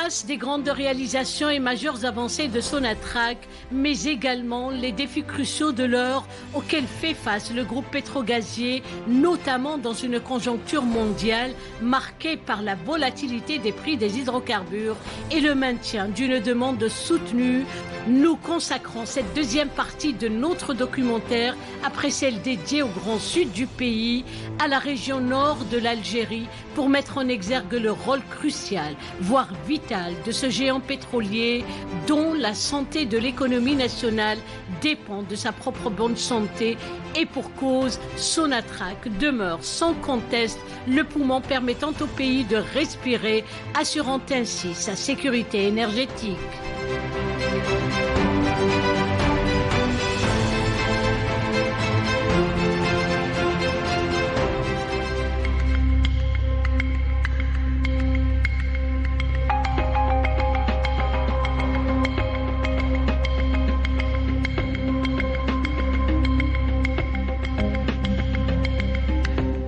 retrace des grandes réalisations et majeures avancées de Sonatrach, mais également les défis cruciaux de l'heure auxquels fait face le groupe pétrogazier, notamment dans une conjoncture mondiale marquée par la volatilité des prix des hydrocarbures et le maintien d'une demande soutenue. Nous consacrons cette deuxième partie de notre documentaire, après celle dédiée au grand sud du pays, à la région nord de l'Algérie, pour mettre en exergue le rôle crucial, voire vital, de ce géant pétrolier dont la santé de l'économie nationale dépend de sa propre bonne santé, et pour cause, Sonatrach demeure sans conteste le poumon permettant au pays de respirer, assurant ainsi sa sécurité énergétique.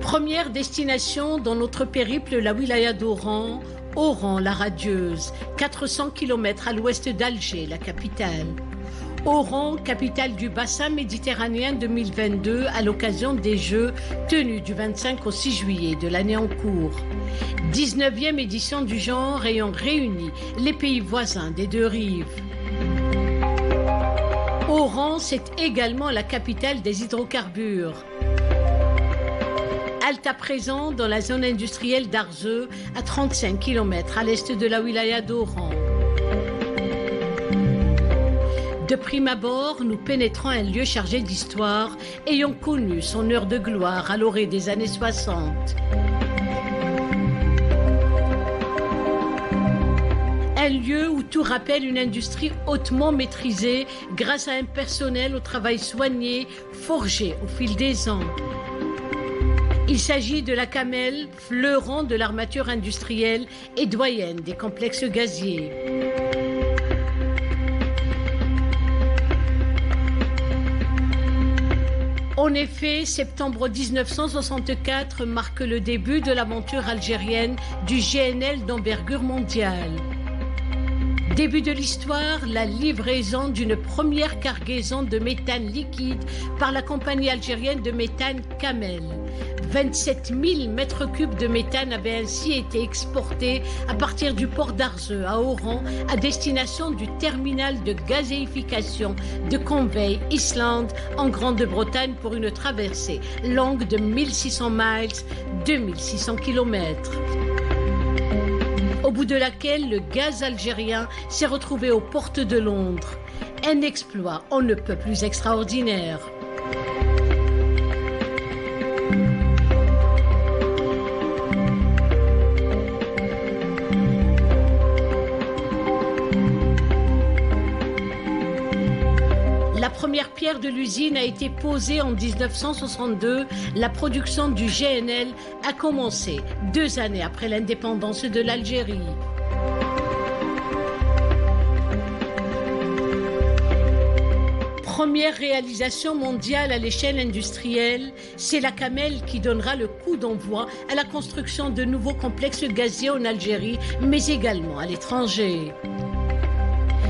Première destination dans notre périple, la wilaya d'Oran, Oran la radieuse, 400 km à l'ouest d'Alger, la capitale. Oran, capitale du bassin méditerranéen 2022 à l'occasion des Jeux tenus du 25 au 6 juillet de l'année en cours. 19e édition du genre ayant réuni les pays voisins des deux rives. Oran, c'est également la capitale des hydrocarbures. Halte à présent dans la zone industrielle d'Arzeu, à 35 km à l'est de la wilaya d'Oran. De prime abord, nous pénétrons un lieu chargé d'histoire, ayant connu son heure de gloire à l'orée des années 60. Un lieu où tout rappelle une industrie hautement maîtrisée grâce à un personnel au travail soigné, forgé au fil des ans. Il s'agit de la Camel, fleuron de l'armature industrielle et doyenne des complexes gaziers. En effet, septembre 1964 marque le début de l'aventure algérienne du GNL d'envergure mondiale. Début de l'histoire, la livraison d'une première cargaison de méthane liquide par la compagnie algérienne de méthane Camel. 27 000 mètres cubes de méthane avaient ainsi été exportés à partir du port d'Arzeu à Oran à destination du terminal de gazéification de Conway Island en Grande-Bretagne pour une traversée longue de 1600 miles, 2600 km. Au bout de laquelle le gaz algérien s'est retrouvé aux portes de Londres. Un exploit on ne peut plus extraordinaire. La première pierre de l'usine a été posée en 1962. La production du GNL a commencé 2 années après l'indépendance de l'Algérie. Première réalisation mondiale à l'échelle industrielle, c'est la Camel qui donnera le coup d'envoi à la construction de nouveaux complexes gaziers en Algérie, mais également à l'étranger.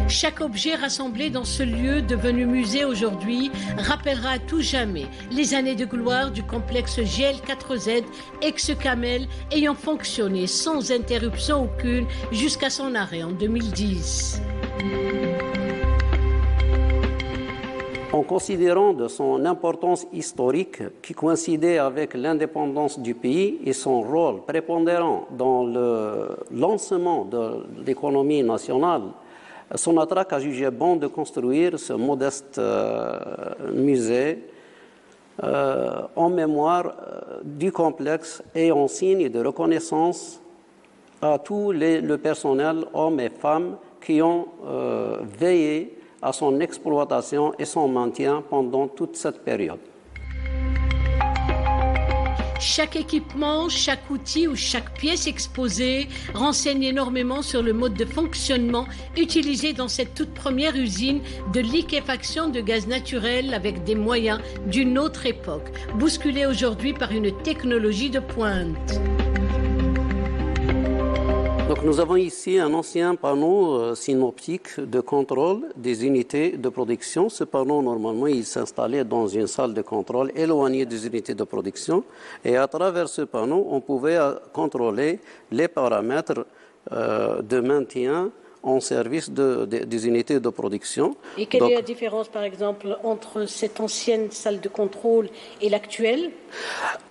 Chaque objet rassemblé dans ce lieu devenu musée aujourd'hui rappellera à tout jamais les années de gloire du complexe GL4Z ex-Camel ayant fonctionné sans interruption aucune jusqu'à son arrêt en 2010. En considérant de son importance historique qui coïncidait avec l'indépendance du pays et son rôle prépondérant dans le lancement de l'économie nationale, Sonatrach a jugé bon de construire ce modeste musée en mémoire du complexe et en signe de reconnaissance à tout le personnel, hommes et femmes, qui ont veillé à son exploitation et son maintien pendant toute cette période. Chaque équipement, chaque outil ou chaque pièce exposée renseigne énormément sur le mode de fonctionnement utilisé dans cette toute première usine de liquéfaction de gaz naturel avec des moyens d'une autre époque, bousculée aujourd'hui par une technologie de pointe. Donc nous avons ici un ancien panneau synoptique de contrôle des unités de production. Ce panneau, normalement, il s'installait dans une salle de contrôle éloignée des unités de production. Et à travers ce panneau, on pouvait contrôler les paramètres de maintien en service des unités de production. Et quelle est la différence, par exemple, entre cette ancienne salle de contrôle et l'actuelle?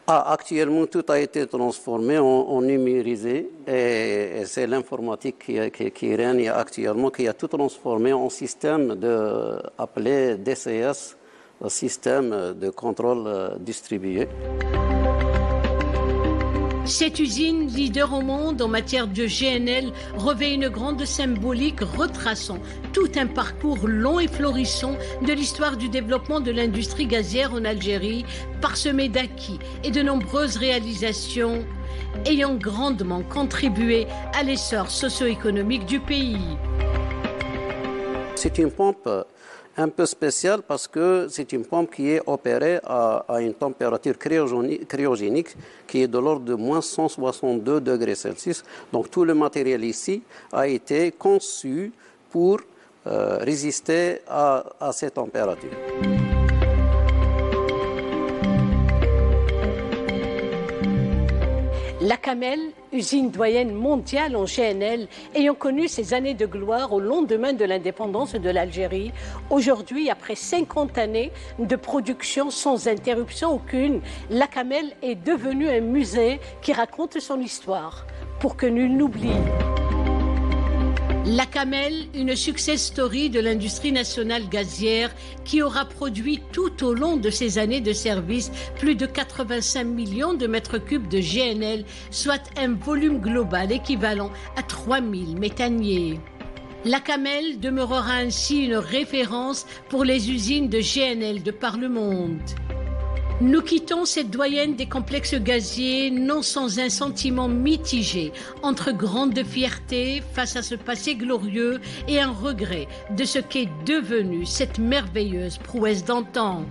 Actuellement, tout a été transformé en numérisé et c'est l'informatique qui règne actuellement, qui a tout transformé en système appelé DCS, système de contrôle distribué. Cette usine, leader au monde en matière de GNL, revêt une grande symbolique retraçant tout un parcours long et florissant de l'histoire du développement de l'industrie gazière en Algérie, parsemé d'acquis et de nombreuses réalisations ayant grandement contribué à l'essor socio-économique du pays. C'est une pompe un peu spécial parce que c'est une pompe qui est opérée à une température cryogénique qui est de l'ordre de moins 162 degrés Celsius. Donc tout le matériel ici a été conçu pour résister à ces températures. La Camel, usine doyenne mondiale en GNL, ayant connu ses années de gloire au lendemain de l'indépendance de l'Algérie, aujourd'hui, après 50 années de production sans interruption aucune, la Camel est devenue un musée qui raconte son histoire, pour que nul n'oublie. La Camel, une success story de l'industrie nationale gazière qui aura produit tout au long de ses années de service plus de 85 millions de mètres cubes de GNL, soit un volume global équivalent à 3000 méthaniers. La Camel demeurera ainsi une référence pour les usines de GNL de par le monde. Nous quittons cette doyenne des complexes gaziers, non sans un sentiment mitigé, entre grande fierté face à ce passé glorieux et un regret de ce qu'est devenue cette merveilleuse prouesse d'antan.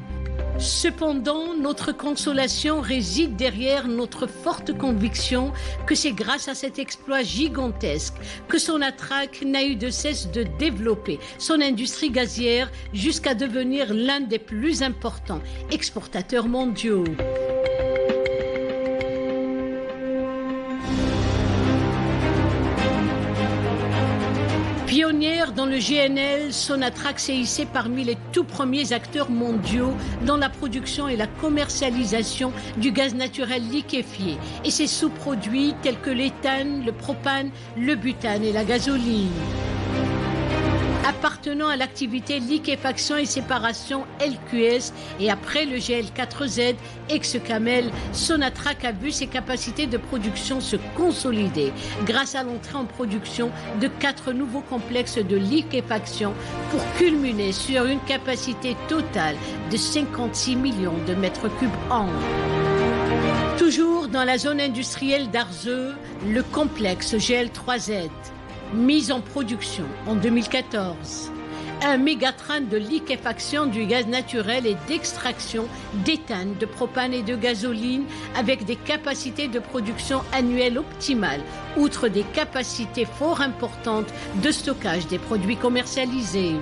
Cependant, notre consolation réside derrière notre forte conviction que c'est grâce à cet exploit gigantesque que Sonatrach n'a eu de cesse de développer son industrie gazière jusqu'à devenir l'un des plus importants exportateurs mondiaux. Pionnière dans le GNL, Sonatrach s'est hissée parmi les tout premiers acteurs mondiaux dans la production et la commercialisation du gaz naturel liquéfié et ses sous-produits tels que l'éthane, le propane, le butane et la gasoline. Appartenant à l'activité liquéfaction et séparation LQS et après le GL4Z, ex-Camel, Sonatrach a vu ses capacités de production se consolider grâce à l'entrée en production de 4 nouveaux complexes de liquéfaction pour culminer sur une capacité totale de 56 millions de mètres cubes an. Toujours dans la zone industrielle d'Arzeu, le complexe GL3Z. Mise en production en 2014. Un mégatrain de liquéfaction du gaz naturel et d'extraction d'éthane, de propane et de gasoline avec des capacités de production annuelles optimales, outre des capacités fort importantes de stockage des produits commercialisés.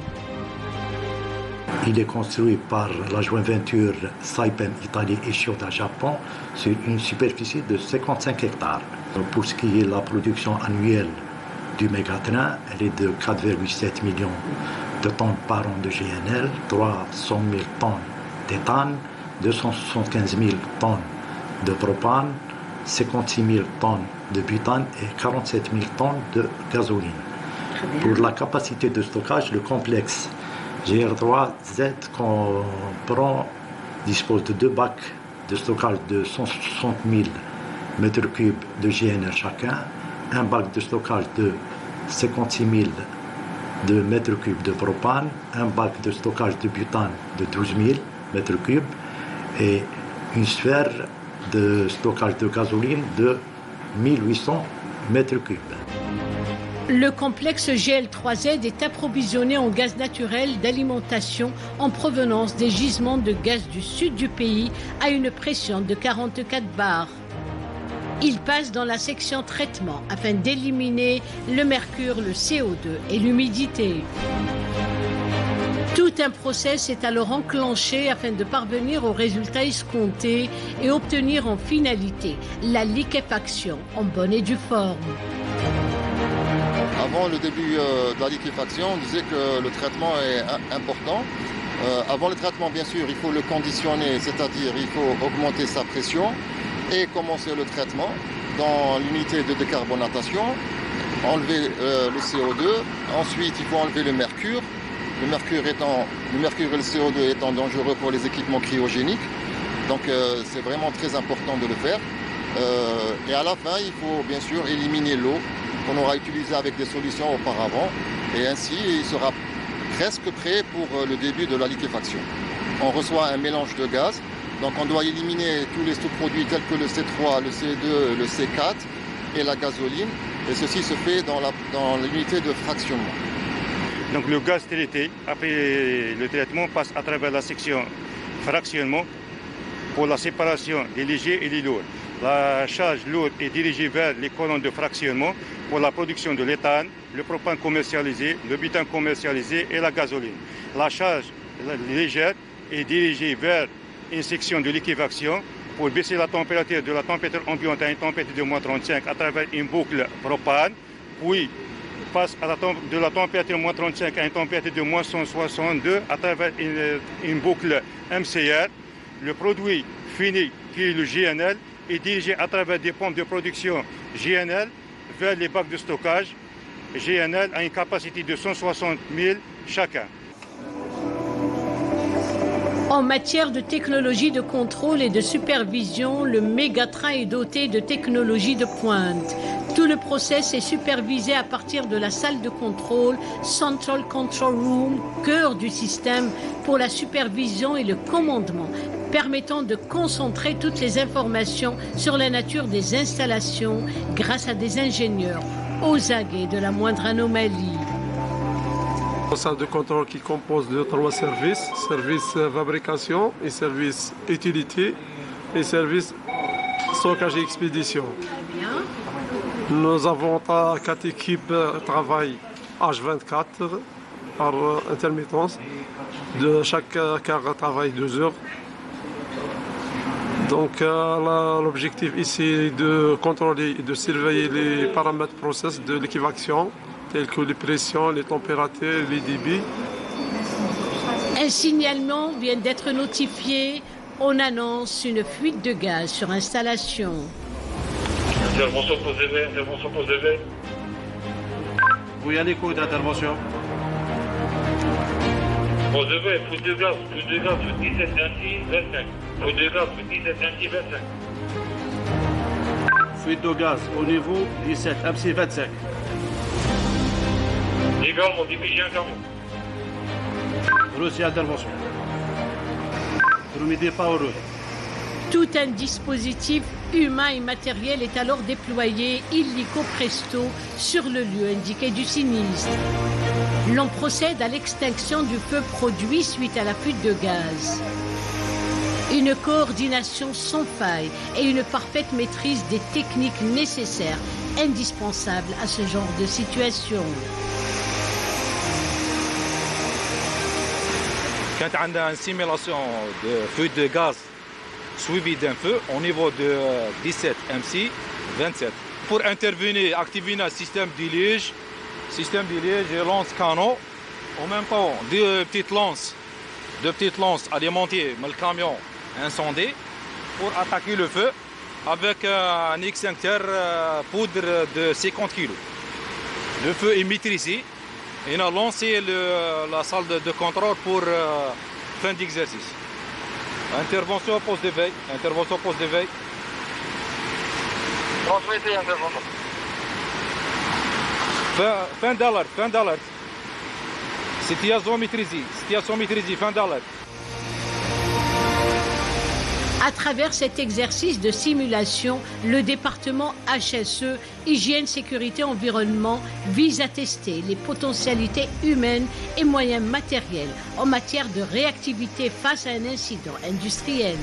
Il est construit par la joint venture Saipem Italie et Chiyoda Japon sur une superficie de 55 hectares. Pour ce qui est de la production annuelle du mégatrain, elle est de 4,7 millions de tonnes par an de GNL, 300 000 tonnes d'éthane, 275 000 tonnes de propane, 56 000 tonnes de butane et 47 000 tonnes de gasoline. Pour la capacité de stockage, le complexe GR3Z dispose de 2 bacs de stockage de 160 000 m3 de GNL chacun, un bac de stockage de 56 000 de mètres cubes de propane, un bac de stockage de butane de 12 000 mètres cubes et une sphère de stockage de gasoline de 1800 mètres cubes. Le complexe GL3Z est approvisionné en gaz naturel d'alimentation en provenance des gisements de gaz du sud du pays à une pression de 44 bars. Il passe dans la section traitement afin d'éliminer le mercure, le CO2 et l'humidité. Tout un process est alors enclenché afin de parvenir au résultat escompté et obtenir en finalité la liquéfaction en bonne et due forme. Avant le début de la liquéfaction, on disait que le traitement est important. Avant le traitement, bien sûr, il faut le conditionner, c'est-à-dire il faut augmenter sa pression et commencer le traitement dans l'unité de décarbonatation, enlever le CO2. Ensuite, il faut enlever le mercure. Le mercure et le CO2 étant dangereux pour les équipements cryogéniques. Donc c'est vraiment très important de le faire. Et à la fin, il faut bien sûr éliminer l'eau qu'on aura utilisée avec des solutions auparavant. Et ainsi, il sera presque prêt pour le début de la liquéfaction. On reçoit un mélange de gaz. Donc on doit éliminer tous les sous-produits tels que le C3, le C2, le C4 et la gasoline. Et ceci se fait dans l'unité de fractionnement. Donc le gaz traité, après le traitement, passe à travers la section fractionnement pour la séparation des légers et des lourds. La charge lourde est dirigée vers les colonnes de fractionnement pour la production de l'éthane, le propane commercialisé, le butane commercialisé et la gasoline. La charge légère est dirigée vers une section de liquéfaction pour baisser la température de la température ambiante à une température de moins 35 à travers une boucle propane, puis passe de la température moins 35 à une température de moins 162 à travers une boucle MCR. Le produit fini, qui est le GNL, est dirigé à travers des pompes de production GNL vers les bacs de stockage. GNL a une capacité de 160 000 chacun. En matière de technologie de contrôle et de supervision, le mégatrain est doté de technologies de pointe. Tout le process est supervisé à partir de la salle de contrôle, Central Control Room, cœur du système pour la supervision et le commandement, permettant de concentrer toutes les informations sur la nature des installations grâce à des ingénieurs aux aguets de la moindre anomalie. Une salle de contrôle qui compose de 3 services, service fabrication et service utilité et service stockage et expédition. Nous avons 4 équipes travail H24 par intermittence. De chaque quart travaille 2 heures. Donc l'objectif ici est de contrôler et de surveiller les paramètres process de liquéfaction, tels que les pressions, les températures, les débits. Un signalement vient d'être notifié. On annonce une fuite de gaz sur installation. Intervention posée, intervention posée. Oui, à l'écoute d'intervention. Posée, fuite de gaz, fuite 17, 26, 25. Fuite de gaz, 17, 26, 25. Fuite de gaz au niveau 17, MC 25. Également, dépêchez un camion. Reçu intervention. Premier pas au route. Tout un dispositif humain et matériel est alors déployé illico presto sur le lieu indiqué du sinistre. L'on procède à l'extinction du feu produit suite à la fuite de gaz. Une coordination sans faille et une parfaite maîtrise des techniques nécessaires, indispensables à ce genre de situation. Quand on a une simulation de fuite de gaz suivi d'un feu au niveau de 17 MC 27. Pour intervenir, activer un système d'élage et lance-canon. En même temps, deux petites lances alimentées par le camion incendie pour attaquer le feu avec un extincteur poudre de 50 kg. Le feu est maîtrisé. On a lancé la salle de contrôle pour fin d'exercice. Intervention au poste de veille. Transmettez, intervention. Fin d'alerte. Situation maîtrisée, fin d'alerte. À travers cet exercice de simulation, le département HSE, Hygiène, Sécurité, Environnement, vise à tester les potentialités humaines et moyens matériels en matière de réactivité face à un incident industriel.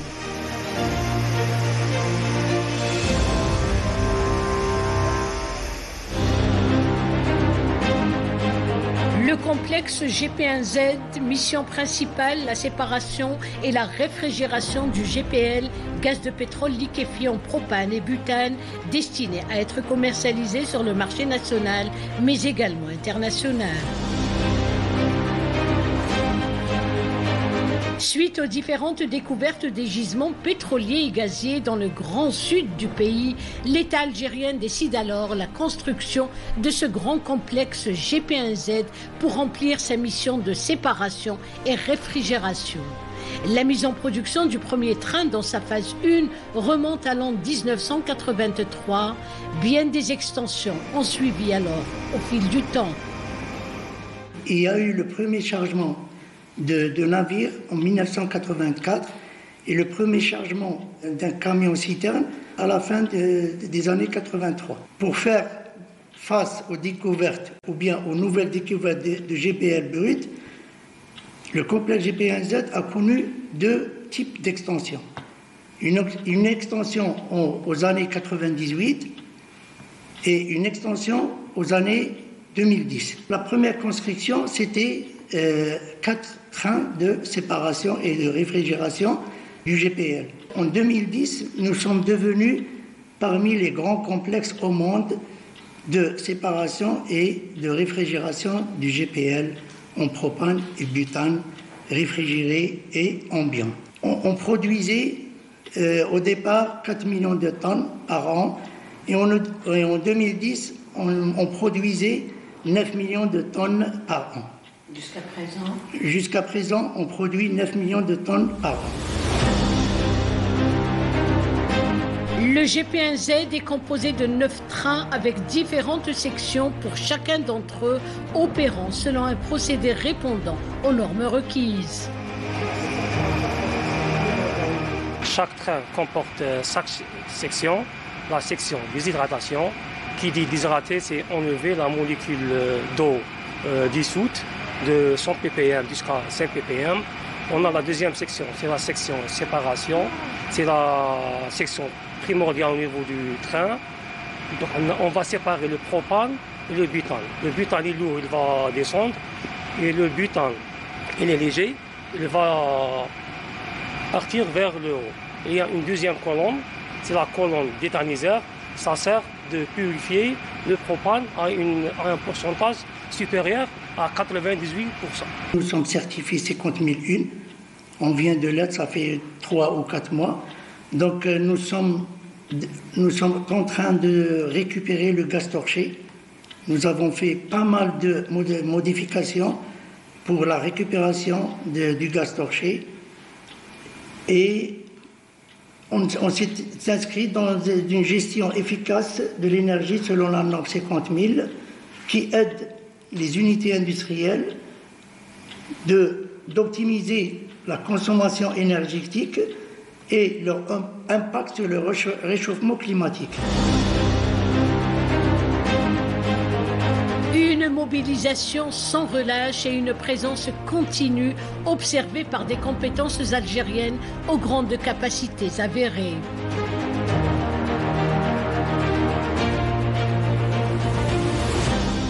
complexe GP1Z, mission principale, la séparation et la réfrigération du GPL, gaz de pétrole liquéfié en propane et butane, destiné à être commercialisé sur le marché national, mais également international. Suite aux différentes découvertes des gisements pétroliers et gaziers dans le grand sud du pays, l'État algérien décide alors la construction de ce grand complexe GP1Z pour remplir sa mission de séparation et réfrigération. La mise en production du premier train dans sa phase 1 remonte à l'an 1983. Bien des extensions ont suivi alors au fil du temps. Il y a eu le premier chargement de navires en 1984 et le premier chargement d'un camion-citerne à la fin des années 83. Pour faire face aux découvertes ou bien aux nouvelles découvertes de GPL brut, le complexe GP1Z a connu deux types d'extensions. Une extension aux années 98 et une extension aux années 2010. La première construction, c'était 4 trains de séparation et de réfrigération du GPL. En 2010, nous sommes devenus parmi les grands complexes au monde de séparation et de réfrigération du GPL en propane et butane, réfrigéré et ambiant. On produisait au départ 4 millions de tonnes par an et en 2010, on produisait 9 millions de tonnes par an. Jusqu'à présent? Jusqu'à présent, on produit 9 millions de tonnes par an. Le GP1Z est composé de 9 trains avec différentes sections pour chacun d'entre eux, opérant selon un procédé répondant aux normes requises. Chaque train comporte 5 sections. La section déshydratation, qui dit déshydrater, c'est enlever la molécule d'eau dissoute de 100 ppm jusqu'à 5 ppm. On a la deuxième section, c'est la section séparation, c'est la section primordiale au niveau du train. Donc on va séparer le propane et le butane. Le butane est lourd, il va descendre, et le butane, il est léger, il va partir vers le haut. Il y a une deuxième colonne, c'est la colonne d'éthaniseur. Ça sert de purifier le propane à un pourcentage supérieur à 98%. Nous sommes certifiés 50 001. On vient de l'être, ça fait 3 ou 4 mois. Donc nous sommes en train de récupérer le gaz torché. Nous avons fait pas mal de modifications pour la récupération du gaz torché. Et on s'est inscrit dans une gestion efficace de l'énergie selon la norme 50 000 qui aide les unités industrielles d'optimiser la consommation énergétique et leur impact sur le réchauffement climatique. Une mobilisation sans relâche et une présence continue observée par des compétences algériennes aux grandes capacités avérées.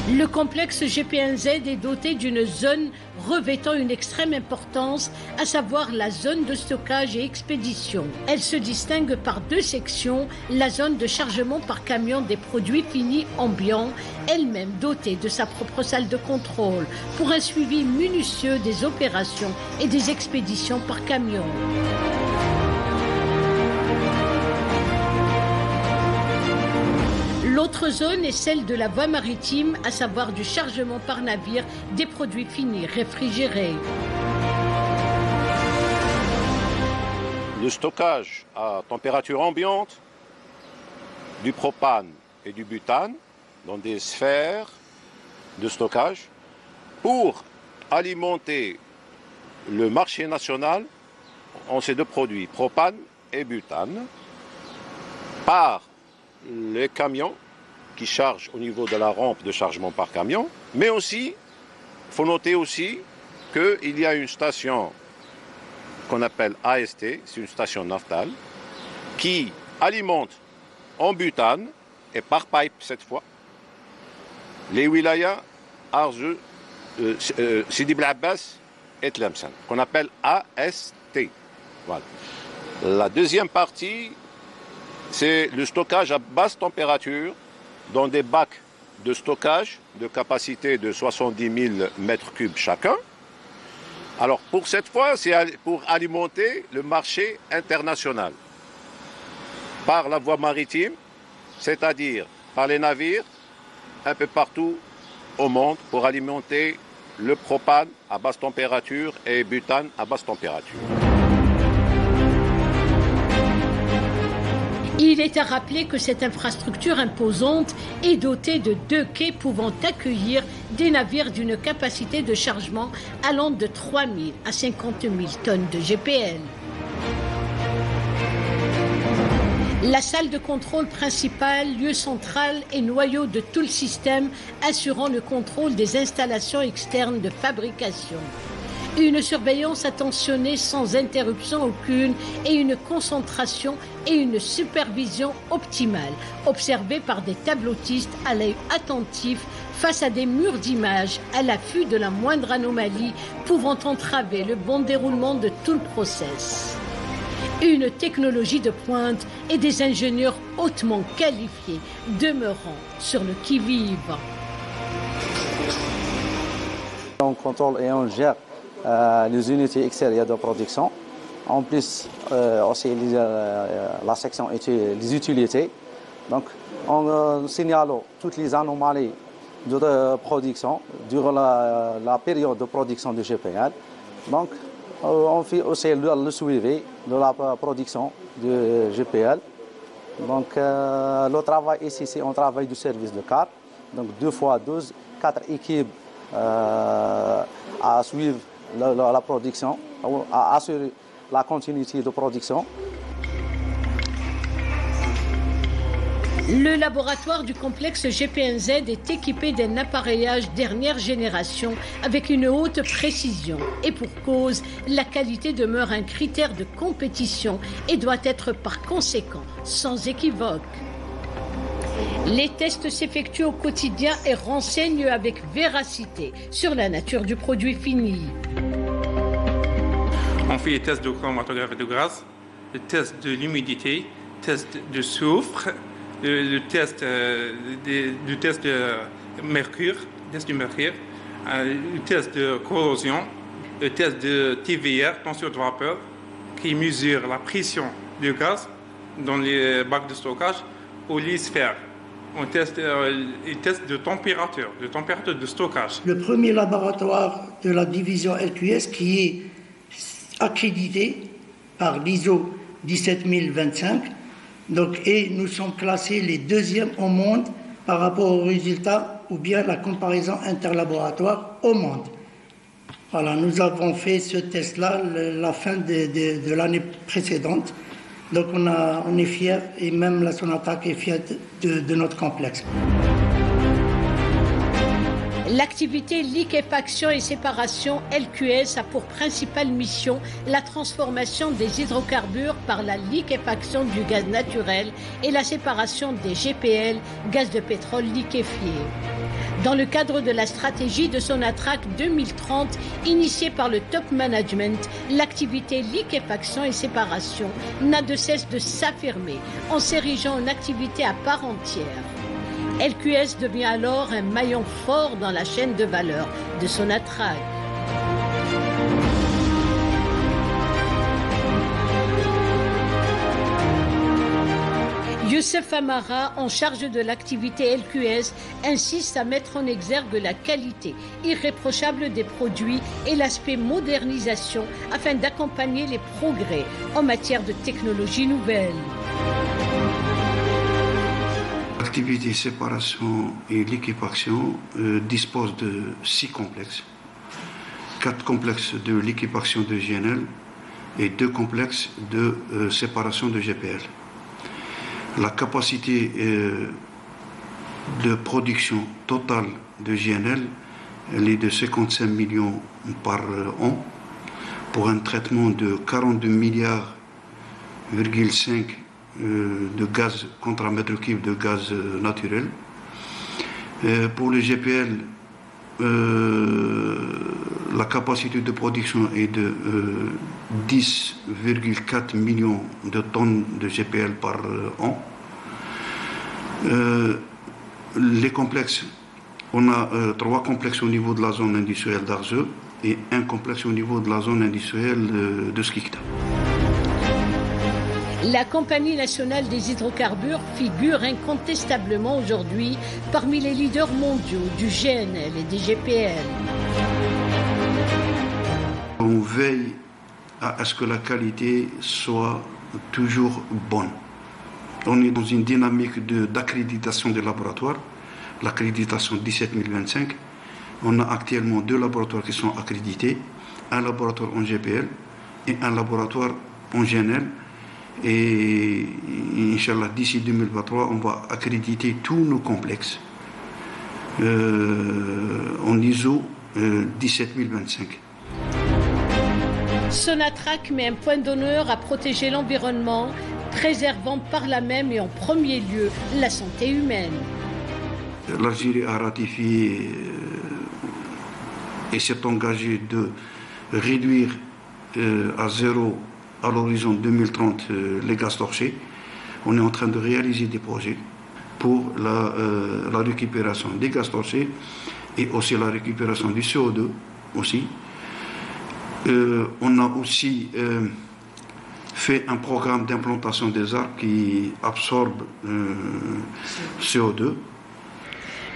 Le complexe GP1Z est doté d'une zone revêtant une extrême importance, à savoir la zone de stockage et expédition. Elle se distingue par 2 sections, la zone de chargement par camion des produits finis ambiants, elle-même dotée de sa propre salle de contrôle, pour un suivi minutieux des opérations et des expéditions par camion. L'autre zone est celle de la voie maritime, à savoir du chargement par navire des produits finis réfrigérés. Le stockage à température ambiante du propane et du butane dans des sphères de stockage pour alimenter le marché national en ces 2 produits, propane et butane, par les camions qui chargent au niveau de la rampe de chargement par camion, mais aussi, il faut noter aussi qu'il y a une station qu'on appelle AST, c'est une station naftale, qui alimente en butane, et par pipe cette fois, les wilayas Arzew Sidi Bel Abbas et Tlemcen, qu'on appelle AST. Voilà. La deuxième partie, c'est le stockage à basse température dans des bacs de stockage de capacité de 70 000 mètres cubes chacun. Alors pour cette fois, c'est pour alimenter le marché international par la voie maritime, c'est-à-dire par les navires un peu partout au monde pour alimenter le propane à basse température et butane à basse température. Il est à rappeler que cette infrastructure imposante est dotée de 2 quais pouvant accueillir des navires d'une capacité de chargement allant de 3 000 à 50 000 tonnes de GPL. La salle de contrôle principale, lieu central et noyau de tout le système assurant le contrôle des installations externes de fabrication. Une surveillance attentionnée sans interruption aucune et une concentration et une supervision optimale, observée par des tableautistes à l'œil attentif face à des murs d'images à l'affût de la moindre anomalie pouvant entraver le bon déroulement de tout le process. Une technologie de pointe et des ingénieurs hautement qualifiés demeurant sur le qui-vive. On contrôle et on gère les unités extérieures de production. En plus, aussi la section des utilités. Donc, en signalant toutes les anomalies de production durant la période de production du GPL. Donc, on fait aussi le suivi de la production du GPL. Donc, le travail ici, c'est un travail du service de car. Donc, 2 fois 12, 4 équipes à suivre la production, à assurer la continuité de production. Le laboratoire du complexe GPNZ est équipé d'un appareillage dernière génération avec une haute précision. Et pour cause, la qualité demeure un critère de compétition et doit être par conséquent sans équivoque. Les tests s'effectuent au quotidien et renseignent avec véracité sur la nature du produit fini. On fait les tests de chromatographie de gaz, le test de l'humidité, le test de soufre, le test de mercure, le test de corrosion, le test de TVR, tension de vapeur, qui mesure la pression du gaz dans les bacs de stockage, ou les sphères. On teste les tests de température de stockage. Le premier laboratoire de la division LQS qui est accrédité par l'ISO 17025. Donc, et nous sommes classés les 2e au monde par rapport aux résultats ou bien la comparaison interlaboratoire au monde. Voilà, nous avons fait ce test-là la fin de l'année précédente. Donc on est fiers et même la Sonatrach est fière de notre complexe. L'activité liquéfaction et séparation LQS a pour principale mission la transformation des hydrocarbures par la liquéfaction du gaz naturel et la séparation des GPL, gaz de pétrole liquéfié. Dans le cadre de la stratégie de Sonatrach 2030, initiée par le top management, l'activité liquéfaction et séparation n'a de cesse de s'affirmer en s'érigeant en activité à part entière. LQS devient alors un maillon fort dans la chaîne de valeur de Sonatrach. Youssef Amara, en charge de l'activité LQS, insiste à mettre en exergue la qualité irréprochable des produits et l'aspect modernisation afin d'accompagner les progrès en matière de technologies nouvelles. L'activité séparation et liquéfaction dispose de 6 complexes, 4 complexes de liquéfaction de GNL et 2 complexes de séparation de GPL. La capacité de production totale de GNL elle est de 55 millions par an pour un traitement de 42,5 milliards de gaz contre un mètre cube de gaz naturel. Pour le GPL, la capacité de production est de 10,4 millions de tonnes de GPL par an. Les complexes, on a 3 complexes au niveau de la zone industrielle d'Arzeux et un complexe au niveau de la zone industrielle de Skikda. La Compagnie nationale des hydrocarbures figure incontestablement aujourd'hui parmi les leaders mondiaux du GNL et des GPL. On veille à ce que la qualité soit toujours bonne. On est dans une dynamique d'accréditation des laboratoires, l'accréditation 17025. On a actuellement 2 laboratoires qui sont accrédités, un laboratoire en GPL et un laboratoire en GNL. Et Inch'Allah, d'ici 2023, on va accréditer tous nos complexes en ISO 17025. Sonatrach met un point d'honneur à protéger l'environnement, préservant par là même et en premier lieu la santé humaine. L'Algérie a ratifié et s'est engagée de réduire à 0 à l'horizon 2030 les gaz torchés. On est en train de réaliser des projets pour la récupération des gaz torchés et aussi la récupération du CO2 aussi. On a aussi fait un programme d'implantation des arbres qui absorbe CO2.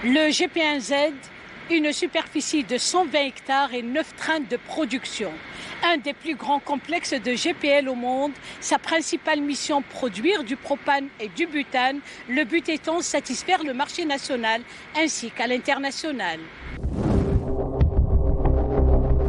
Le GP1Z, une superficie de 120 hectares et 9 trains de production. Un des plus grands complexes de GPL au monde, sa principale mission, produire du propane et du butane, le but étant de satisfaire le marché national ainsi qu'à l'international.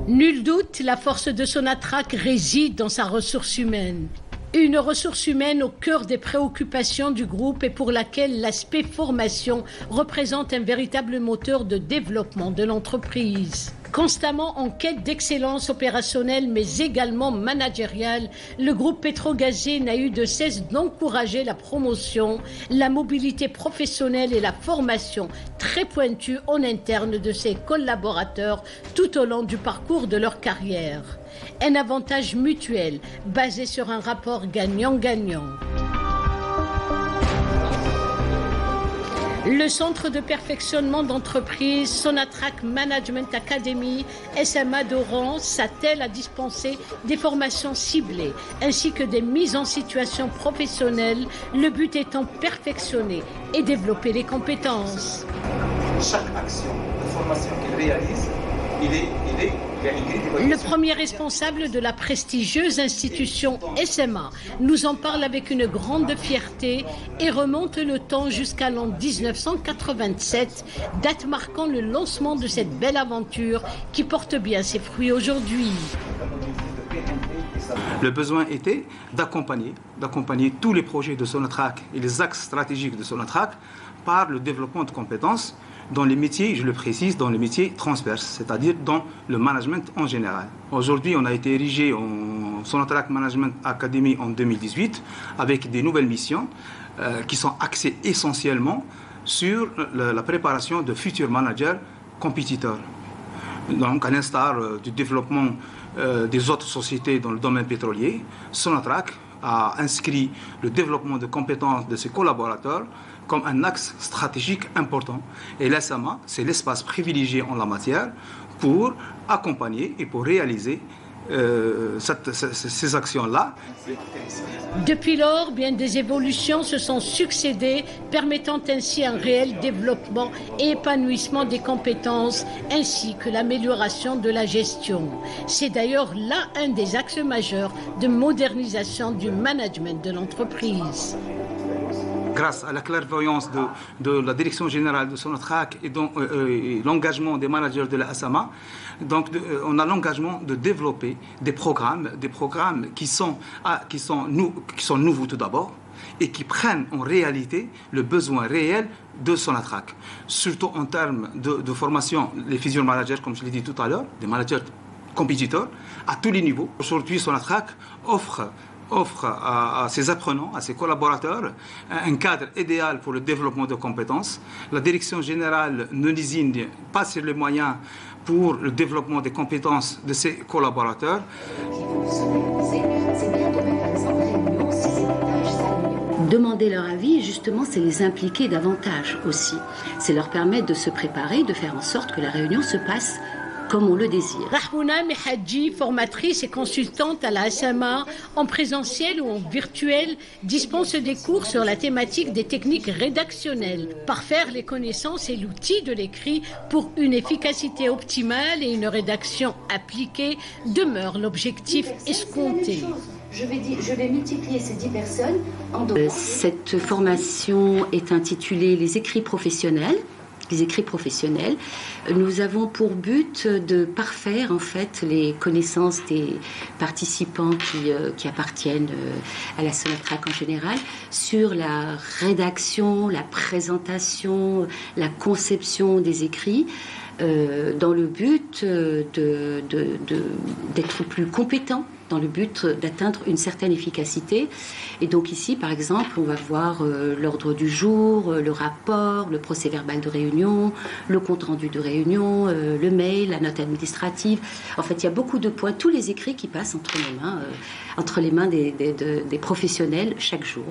Nul doute, la force de Sonatrach réside dans sa ressource humaine. Une ressource humaine au cœur des préoccupations du groupe et pour laquelle l'aspect formation représente un véritable moteur de développement de l'entreprise. Constamment en quête d'excellence opérationnelle mais également managériale, le groupe pétrogazier n'a eu de cesse d'encourager la promotion, la mobilité professionnelle et la formation très pointue en interne de ses collaborateurs tout au long du parcours de leur carrière. Un avantage mutuel basé sur un rapport gagnant-gagnant. Le centre de perfectionnement d'entreprise Sonatrach Management Academy SMA d'Oran s'attelle à dispenser des formations ciblées ainsi que des mises en situation professionnelle, le but étant perfectionner et développer les compétences. Chaque action de formation qu'il réalise, il est le premier responsable de la prestigieuse institution SMA nous en parle avec une grande fierté et remonte le temps jusqu'à l'an 1987, date marquant le lancement de cette belle aventure qui porte bien ses fruits aujourd'hui. Le besoin était d'accompagner tous les projets de Sonatrach et les axes stratégiques de Sonatrach par le développement de compétences dans les métiers, je le précise, dans les métiers transverses, c'est-à-dire dans le management en général. Aujourd'hui, on a été érigé en Sonatrach Management Academy en 2018 avec des nouvelles missions qui sont axées essentiellement sur la préparation de futurs managers compétiteurs. Donc, à l'instar du développement des autres sociétés dans le domaine pétrolier, Sonatrach a inscrit le développement de compétences de ses collaborateurs comme un axe stratégique important. Et l'SMA, c'est l'espace privilégié en la matière pour accompagner et pour réaliser ces actions-là. Depuis lors, bien des évolutions se sont succédées, permettant ainsi un réel développement et épanouissement des compétences, ainsi que l'amélioration de la gestion. C'est d'ailleurs là un des axes majeurs de modernisation du management de l'entreprise. Grâce à la clairvoyance de la direction générale de Sonatrach et l'engagement des managers de la SMA, donc on a l'engagement de développer des programmes qui sont nouveaux tout d'abord et qui prennent en réalité le besoin réel de Sonatrach, surtout en termes de formation, les future managers, comme je l'ai dit tout à l'heure, des managers compétiteurs à tous les niveaux. Aujourd'hui, Sonatrach offre offre à ses apprenants, à ses collaborateurs, un cadre idéal pour le développement de compétences. La direction générale ne lésine pas sur les moyens pour le développement des compétences de ses collaborateurs. Demander leur avis, justement, c'est les impliquer davantage aussi. C'est leur permettre de se préparer, de faire en sorte que la réunion se passe comme on le désire. Rahmouna Mehadji, formatrice et consultante à la SMA, en présentiel ou en virtuel, dispense des cours sur la thématique des techniques rédactionnelles. Parfaire les connaissances et l'outil de l'écrit pour une efficacité optimale et une rédaction appliquée demeure l'objectif escompté. Je vais multiplier ces 10 personnes en deux. Cette formation est intitulée Les écrits professionnels. Les écrits professionnels. Nous avons pour but de parfaire en fait les connaissances des participants qui appartiennent à la Sonatrach en général sur la rédaction, la présentation, la conception des écrits. Dans le but d'être plus compétent, dans le but d'atteindre une certaine efficacité. Et donc ici, par exemple, on va voir l'ordre du jour, le rapport, le procès-verbal de réunion, le compte-rendu de réunion, le mail, la note administrative. En fait, il y a beaucoup de points, tous les écrits qui passent entre les mains des professionnels chaque jour.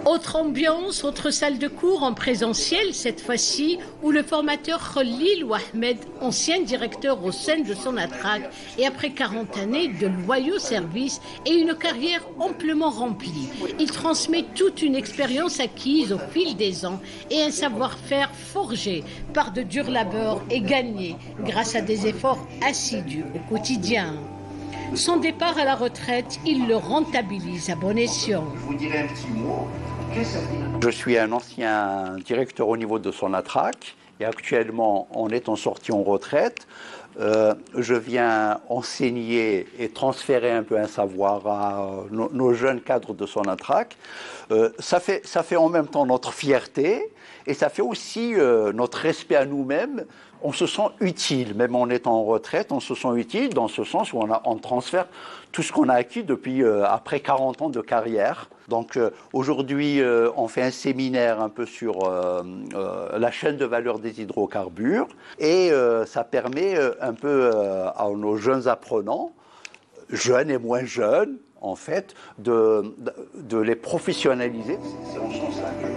Autre ambiance, autre salle de cours en présentiel cette fois-ci, où le formateur Khalil Ahmed, ancien directeur au sein de Sonatrach et après 40 années de loyaux services et une carrière amplement remplie, il transmet toute une expérience acquise au fil des ans et un savoir-faire forgé par de durs labeurs et gagné grâce à des efforts assidus au quotidien. Son départ à la retraite, il le rentabilise à bon escient. Vous direz un petit mot. Je suis un ancien directeur au niveau de Sonatrach et actuellement, en étant sorti en retraite, je viens enseigner et transférer un peu un savoir à nos jeunes cadres de Sonatrach. Ça fait en même temps notre fierté et ça fait aussi notre respect à nous-mêmes. On se sent utile, même en étant en retraite, on se sent utile dans ce sens où on transfère tout ce qu'on a acquis depuis après 40 ans de carrière. Donc aujourd'hui, on fait un séminaire un peu sur la chaîne de valeur des hydrocarbures et ça permet un peu à nos jeunes apprenants, jeunes et moins jeunes, en fait, de les professionnaliser.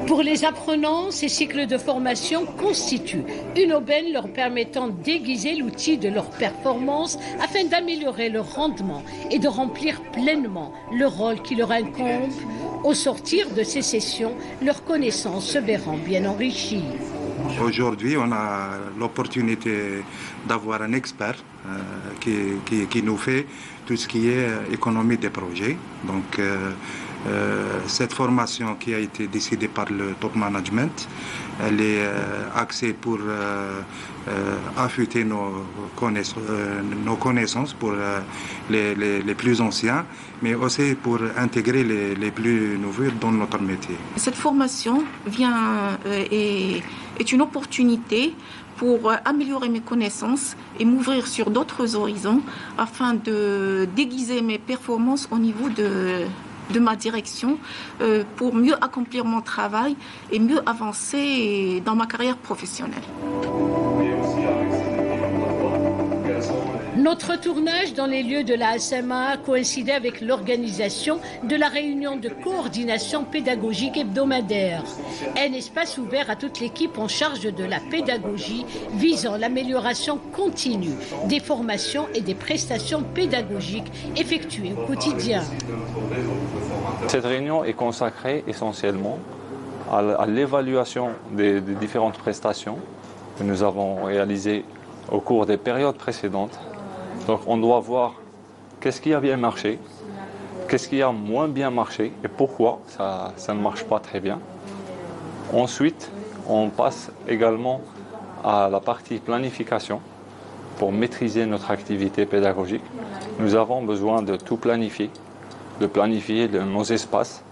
Pour les apprenants, ces cycles de formation constituent une aubaine leur permettant d'aiguiser l'outil de leur performance afin d'améliorer leur rendement et de remplir pleinement le rôle qui leur incombe. Au sortir de ces sessions, leurs connaissances se verront bien enrichies. Aujourd'hui, on a l'opportunité d'avoir un expert qui nous fait tout ce qui est économie des projets. Donc, cette formation qui a été décidée par le top management, elle est axée pour affûter nos connaissances pour les plus anciens, mais aussi pour intégrer les plus nouveaux dans notre métier. Cette formation est une opportunité pour améliorer mes connaissances et m'ouvrir sur d'autres horizons afin de déguiser mes performances au niveau de ma direction pour mieux accomplir mon travail et mieux avancer dans ma carrière professionnelle. Notre tournage dans les lieux de la SMA coïncidait avec l'organisation de la réunion de coordination pédagogique hebdomadaire. Un espace ouvert à toute l'équipe en charge de la pédagogie visant l'amélioration continue des formations et des prestations pédagogiques effectuées au quotidien. Cette réunion est consacrée essentiellement à l'évaluation des différentes prestations que nous avons réalisées au cours des périodes précédentes. Donc on doit voir qu'est-ce qui a bien marché, qu'est-ce qui a moins bien marché et pourquoi ça ne marche pas très bien. Ensuite, on passe également à la partie planification pour maîtriser notre activité pédagogique. Nous avons besoin de tout planifier, de planifier nos espaces,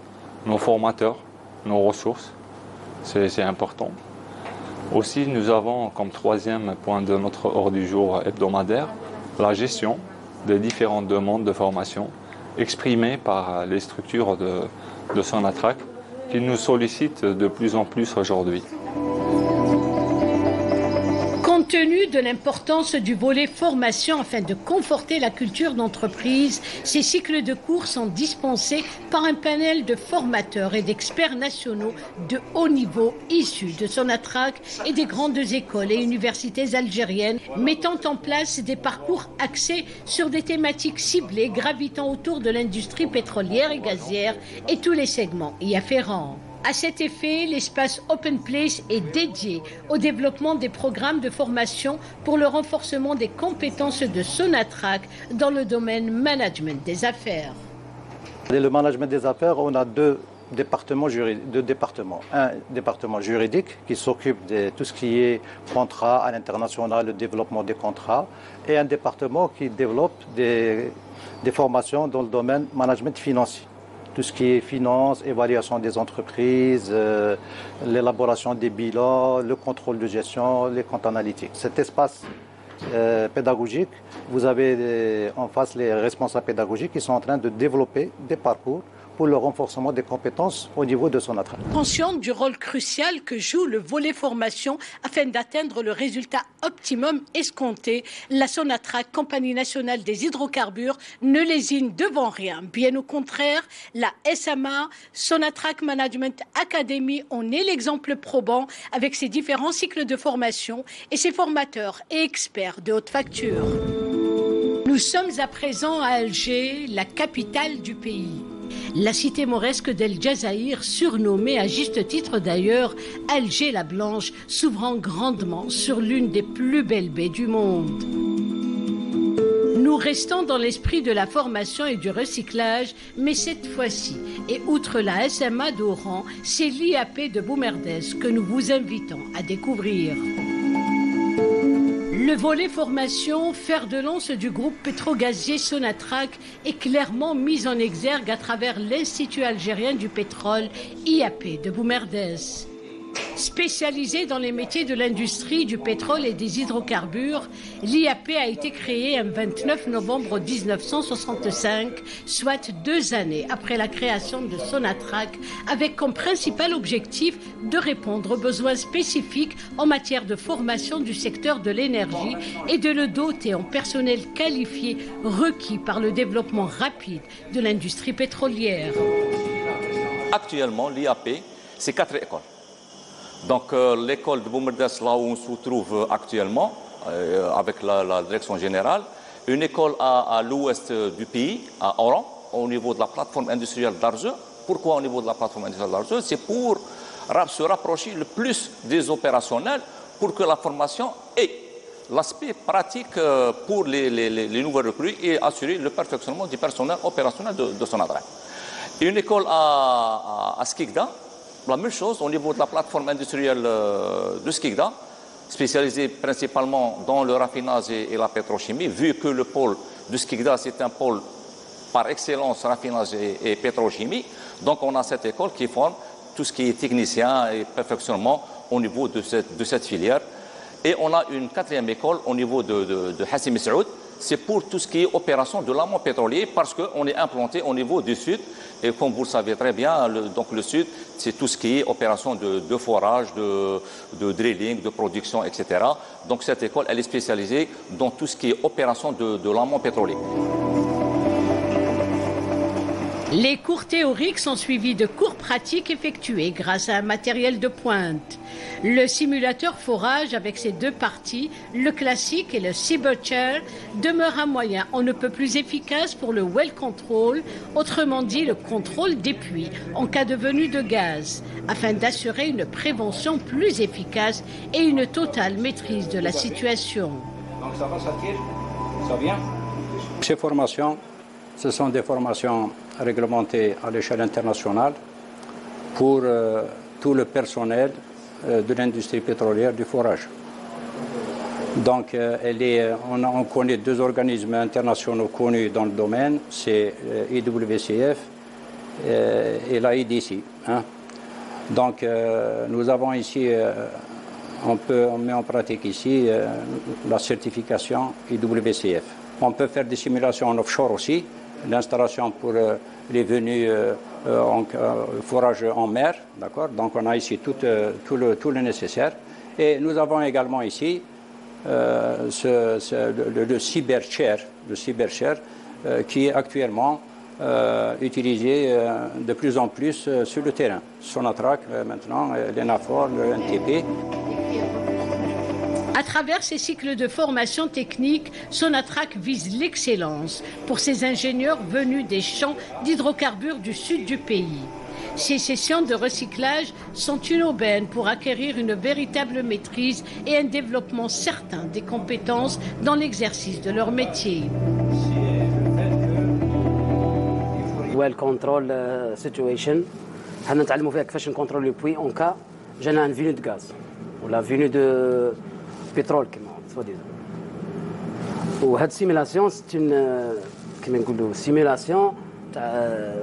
nos formateurs, nos ressources. C'est important. Aussi, nous avons comme troisième point de notre ordre du jour hebdomadaire la gestion des différentes demandes de formation exprimée par les structures de Sonatrach qui nous sollicitent de plus en plus aujourd'hui. Compte tenu de l'importance du volet formation afin de conforter la culture d'entreprise, ces cycles de cours sont dispensés par un panel de formateurs et d'experts nationaux de haut niveau issus de Sonatrach et des grandes écoles et universités algériennes, mettant en place des parcours axés sur des thématiques ciblées gravitant autour de l'industrie pétrolière et gazière et tous les segments y afférents. À cet effet, l'espace Open Place est dédié au développement des programmes de formation pour le renforcement des compétences de Sonatrach dans le domaine management des affaires. Le management des affaires, on a deux départements. Un département juridique qui s'occupe de tout ce qui est contrat à l'international, le développement des contrats, et un département qui développe des formations dans le domaine management financier. Tout ce qui est finance, évaluation des entreprises, l'élaboration des bilans, le contrôle de gestion, les comptes analytiques. Cet espace pédagogique, vous avez en face les responsables pédagogiques qui sont en train de développer des parcours pour le renforcement des compétences au niveau de Sonatrach. Consciente du rôle crucial que joue le volet formation afin d'atteindre le résultat optimum escompté, la Sonatrach, Compagnie nationale des hydrocarbures, ne lésine devant rien. Bien au contraire, la SMA, Sonatrach Management Academy, en est l'exemple probant avec ses différents cycles de formation et ses formateurs et experts de haute facture. Nous sommes à présent à Alger, la capitale du pays. La cité mauresque d'El Jazaïr, surnommée à juste titre d'ailleurs Alger la Blanche, s'ouvrant grandement sur l'une des plus belles baies du monde. Nous restons dans l'esprit de la formation et du recyclage, mais cette fois-ci, et outre la SMA d'Oran, c'est l'IAP de Boumerdès que nous vous invitons à découvrir. Le volet formation, fer de lance du groupe pétrogazier Sonatrach, est clairement mis en exergue à travers l'Institut algérien du pétrole, IAP de Boumerdès. Spécialisé dans les métiers de l'industrie, du pétrole et des hydrocarbures, l'IAP a été créé un 29 novembre 1965, soit 2 années après la création de Sonatrach, avec comme principal objectif de répondre aux besoins spécifiques en matière de formation du secteur de l'énergie et de le doter en personnel qualifié requis par le développement rapide de l'industrie pétrolière. Actuellement, l'IAP, c'est 4 écoles. Donc l'école de Boumerdès, là où on se trouve actuellement, avec la direction générale, une école à l'ouest du pays, à Oran, au niveau de la plateforme industrielle d'Arzew. Pourquoi au niveau de la plateforme industrielle d'Arzew? C'est pour se rapprocher le plus des opérationnels pour que la formation ait l'aspect pratique pour les nouvelles recrues et assurer le perfectionnement du personnel opérationnel de Sonatrach. Une école à Skikda, la même chose au niveau de la plateforme industrielle de Skikda, spécialisée principalement dans le raffinage et la pétrochimie, vu que le pôle de Skikda, c'est un pôle par excellence raffinage et pétrochimie. Donc on a cette école qui forme tout ce qui est technicien et perfectionnement au niveau de cette filière. Et on a une 4e école au niveau de Hassim Saoud. C'est pour tout ce qui est opération de l'amont pétrolier parce qu'on est implanté au niveau du sud. Et comme vous le savez très bien, donc le sud, c'est tout ce qui est opération de forage, de drilling, de production, etc. Donc cette école, elle est spécialisée dans tout ce qui est opération de l'amont pétrolier. Les cours théoriques sont suivis de cours pratiques effectués grâce à un matériel de pointe. Le simulateur forage avec ses 2 parties, le classique et le Seaburcher, demeure un moyen on ne peut plus efficace pour le well control, autrement dit le contrôle des puits en cas de venue de gaz, afin d'assurer une prévention plus efficace et une totale maîtrise de la situation. Donc ça va, ça tire? Ça vient? Ces formations, ce sont des formations réglementées à l'échelle internationale pour tout le personnel de l'industrie pétrolière du forage. Donc on connaît 2 organismes internationaux connus dans le domaine, c'est IWCF et la IDC. Hein. Donc nous avons ici, on met en pratique ici la certification IWCF. On peut faire des simulations en offshore aussi, l'installation pour les venues en forage en mer, d'accord. Donc on a ici tout le nécessaire. Et nous avons également ici le cyberchair qui est actuellement utilisé de plus en plus sur le terrain. Sonatrach maintenant, l'ENAFOR, le NTP. À travers ces cycles de formation technique, Sonatrach vise l'excellence pour ses ingénieurs venus des champs d'hydrocarbures du sud du pays. Ces sessions de recyclage sont une aubaine pour acquérir une véritable maîtrise et un développement certain des compétences dans l'exercice de leur métier. well control situation. حنا نتعلموا فيها كيفاش نكونترول لو بوي اون كا جانا ان فينو دو غاز ولا فينو دو بترول كما سوا ديزون. وهاد السيميلاسيون سيت كما نقولوا سيميلاسيون تاع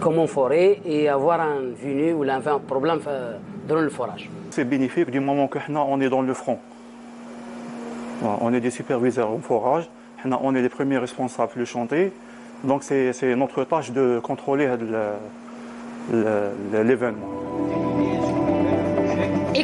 comment forer et avoir un venu ou un problème dans le forage. C'est bénéfique du moment que on est dans le front. On est des superviseurs au forage, on est les premiers responsables du chantier, donc c'est notre tâche de contrôler l'événement.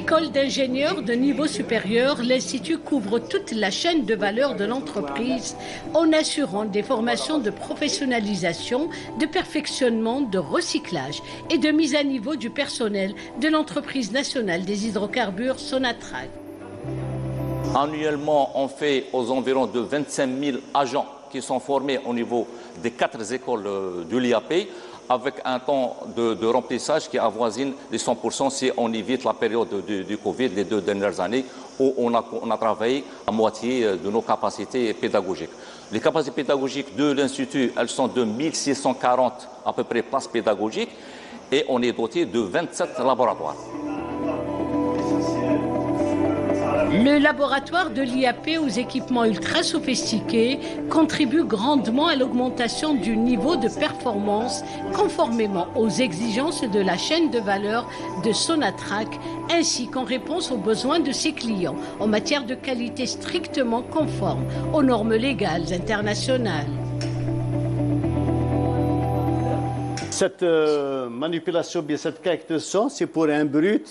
École d'ingénieurs de niveau supérieur, l'Institut couvre toute la chaîne de valeur de l'entreprise en assurant des formations de professionnalisation, de perfectionnement, de recyclage et de mise à niveau du personnel de l'entreprise nationale des hydrocarbures Sonatrach. Annuellement, on fait aux environs de 25 000 agents qui sont formés au niveau des 4 écoles de l'IAP, avec un temps de remplissage qui avoisine les 100% si on évite la période du Covid, les 2 dernières années, où on a travaillé à moitié de nos capacités pédagogiques. Les capacités pédagogiques de l'Institut, elles sont de 1640 à peu près places pédagogiques, et on est doté de 27 laboratoires. Le laboratoire de l'IAP aux équipements ultra sophistiqués contribue grandement à l'augmentation du niveau de performance conformément aux exigences de la chaîne de valeur de Sonatrach ainsi qu'en réponse aux besoins de ses clients en matière de qualité strictement conforme aux normes légales internationales. Cette manipulation, bien cette caractérisation, c'est pour un brut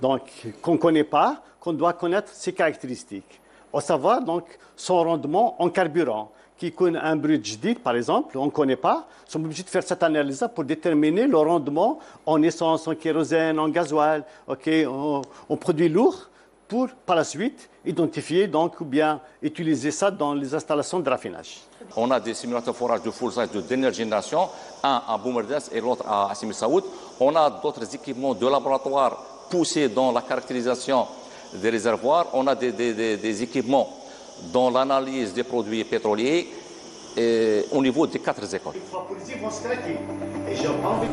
donc qu'on ne connaît pas, qu'on doit connaître ses caractéristiques. À savoir donc son rendement en carburant. Qui connaît un brut jdid, par exemple, on ne connaît pas, sont obligés de faire cette analyse pour déterminer le rendement en essence, en kérosène, en gasoil, en produits lourds, pour par la suite identifier donc ou bien utiliser ça dans les installations de raffinage. On a des simulateurs forage de full size de dernière génération, un à Boumerdès et l'autre à Simi Saoud. On a d'autres équipements de laboratoire poussés dans la caractérisation des réservoirs. On a des équipements dans l'analyse des produits pétroliers au niveau des 4 écoles.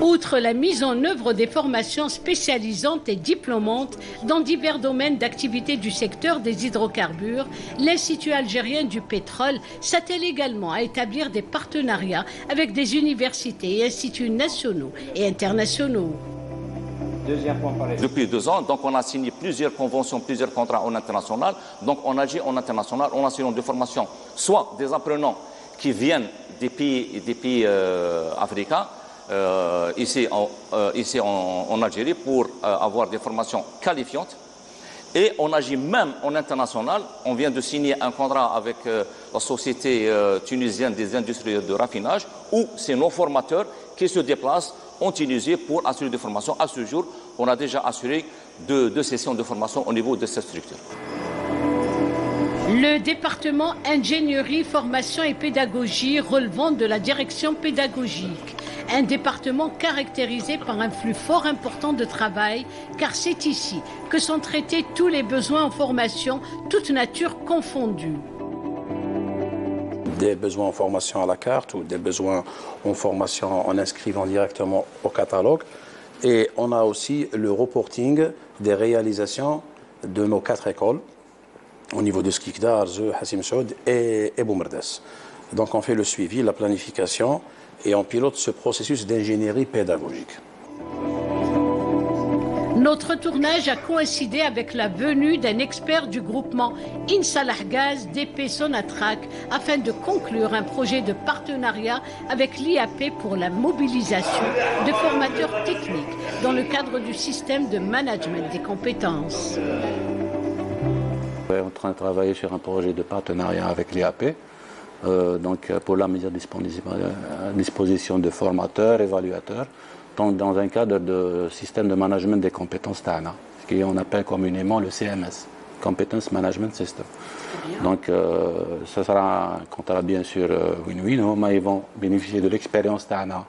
Outre la mise en œuvre des formations spécialisantes et diplômantes dans divers domaines d'activité du secteur des hydrocarbures, l'Institut algérien du pétrole s'attelle également à établir des partenariats avec des universités et instituts nationaux et internationaux. Depuis 2 ans, donc on a signé plusieurs conventions, plusieurs contrats en international. Donc on agit en international, on assure de formation, soit des apprenants qui viennent des pays africains, ici en Algérie, pour avoir des formations qualifiantes. Et on agit même en international. On vient de signer un contrat avec la société tunisienne des industries de raffinage, où c'est nos formateurs qui se déplacent en Tunisie pour assurer des formations. À ce jour, on a déjà assuré 2 sessions de formation au niveau de cette structure. Le département ingénierie, formation et pédagogie relevant de la direction pédagogique. Un département caractérisé par un flux fort important de travail, car c'est ici que sont traités tous les besoins en formation, toute nature confondue. Des besoins en formation à la carte ou des besoins en formation en inscrivant directement au catalogue. Et on a aussi le reporting des réalisations de nos 4 écoles au niveau de Skikdar, Zeu, Hassim Saoud et Boumerdès. Donc on fait le suivi, la planification et on pilote ce processus d'ingénierie pédagogique. Notre tournage a coïncidé avec la venue d'un expert du groupement Insalah Gaz DP Sonatrach afin de conclure un projet de partenariat avec l'IAP pour la mobilisation de formateurs techniques dans le cadre du système de management des compétences. On est en train de travailler sur un projet de partenariat avec l'IAP. Pour la mise à disposition de formateurs, évaluateurs, dans un cadre de système de management des compétences TANA, ce qu'on appelle communément le CMS, Competence Management System. Donc, ce sera un contrat bien sûr win-win, mais ils vont bénéficier de l'expérience TANA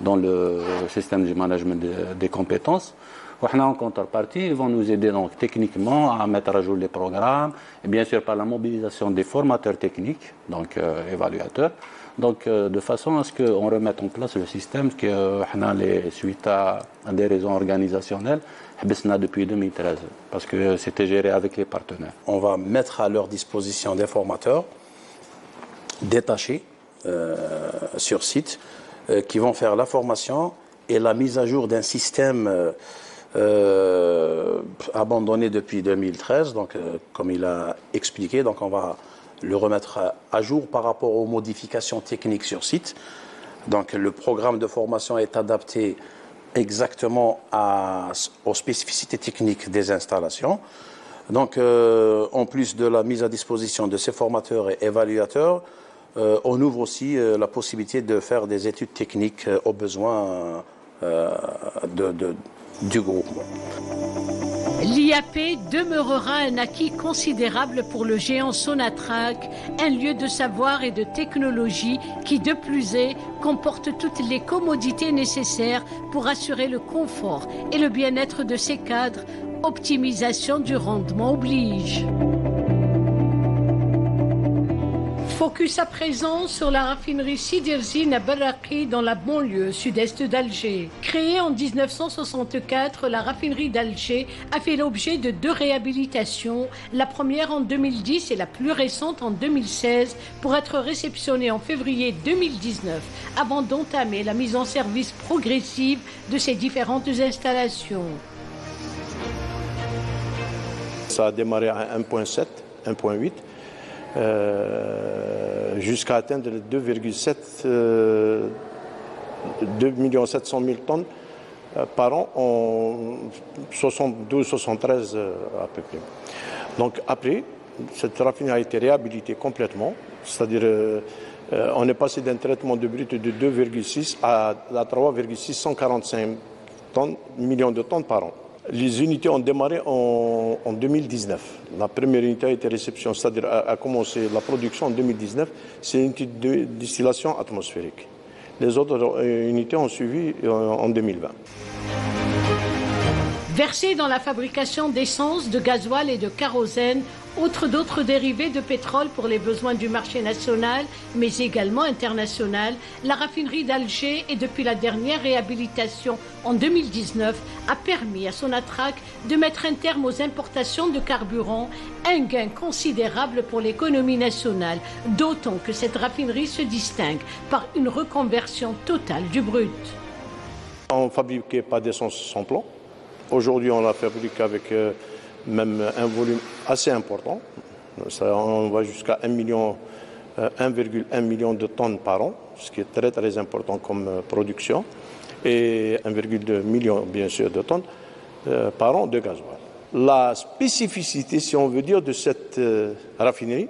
dans le système du management des compétences. En contrepartie, ils vont nous aider donc techniquement à mettre à jour les programmes, et bien sûr par la mobilisation des formateurs techniques, donc évaluateurs, de façon à ce qu'on remette en place le système que suite à des raisons organisationnelles, depuis 2013, parce que c'était géré avec les partenaires. On va mettre à leur disposition des formateurs détachés sur site qui vont faire la formation et la mise à jour d'un système abandonné depuis 2013, comme il a expliqué, on va le remettre à jour par rapport aux modifications techniques sur site. Donc le programme de formation est adapté exactement aux spécificités techniques des installations. Donc en plus de la mise à disposition de ces formateurs et évaluateurs, on ouvre aussi la possibilité de faire des études techniques aux besoins du groupe. L'IAP demeurera un acquis considérable pour le géant Sonatrach, un lieu de savoir et de technologie qui, de plus est, comporte toutes les commodités nécessaires pour assurer le confort et le bien-être de ses cadres. Optimisation du rendement oblige. Focus à présent sur la raffinerie Siderzine à Barraqi dans la banlieue sud-est d'Alger. Créée en 1964, la raffinerie d'Alger a fait l'objet de 2 réhabilitations, la première en 2010 et la plus récente en 2016, pour être réceptionnée en février 2019, avant d'entamer la mise en service progressive de ces différentes installations. Ça a démarré à 1,7, 1,8. Jusqu'à atteindre les 2,7 2,7 millions tonnes par an en 72-73 à peu près. Donc après, cette raffinerie a été réhabilitée complètement, c'est-à-dire on est passé d'un traitement de brut de 2,6 à 3,645 millions de tonnes par an. Les unités ont démarré en 2019. La première unité a été réception, c'est-à-dire a commencé la production en 2019. C'est une unité de distillation atmosphérique. Les autres unités ont suivi en 2020. Versés dans la fabrication d'essence, de gasoil et de kérosène, d'autres dérivés de pétrole pour les besoins du marché national, mais également international, la raffinerie d'Alger, et depuis la dernière réhabilitation en 2019, a permis à Sonatrach de mettre un terme aux importations de carburant, un gain considérable pour l'économie nationale, d'autant que cette raffinerie se distingue par une reconversion totale du brut. On ne fabriquait pas d'essence sans plomb. Aujourd'hui, on la fabrique avec même un volume assez important. Ça, on va jusqu'à 1,1 million de tonnes par an, ce qui est très très important comme production, et 1,2 million bien sûr de tonnes par an de gasoil. La spécificité, si on veut dire, de cette raffinerie,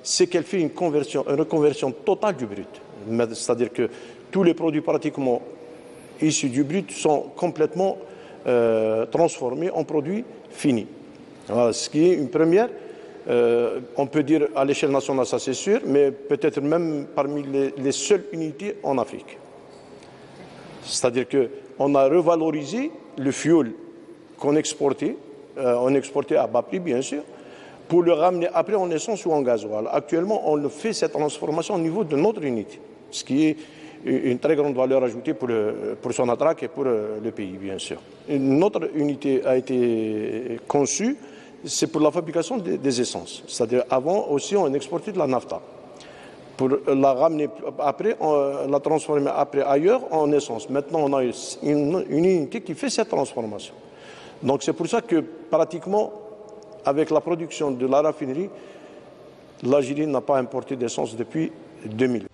c'est qu'elle fait une reconversion totale du brut. C'est-à-dire que tous les produits pratiquement issus du brut sont complètement transformés en produits finis. Voilà, ce qui est une première, on peut dire à l'échelle nationale, ça c'est sûr, mais peut-être même parmi les seules unités en Afrique. C'est-à-dire qu'on a revalorisé le fioul qu'on exportait, on exportait à bas prix bien sûr, pour le ramener après en essence ou en gasoil. Actuellement, on fait cette transformation au niveau de notre unité, ce qui est une très grande valeur ajoutée pour Sonatrach et pour le pays, bien sûr. Une autre unité a été conçue, c'est pour la fabrication des essences. C'est-à-dire, avant aussi, on exportait de la nafta. Pour la ramener après, la transformer après ailleurs en essence. Maintenant, on a une unité qui fait cette transformation. Donc c'est pour ça que pratiquement, avec la production de la raffinerie, l'Algérie n'a pas importé d'essence depuis 2000.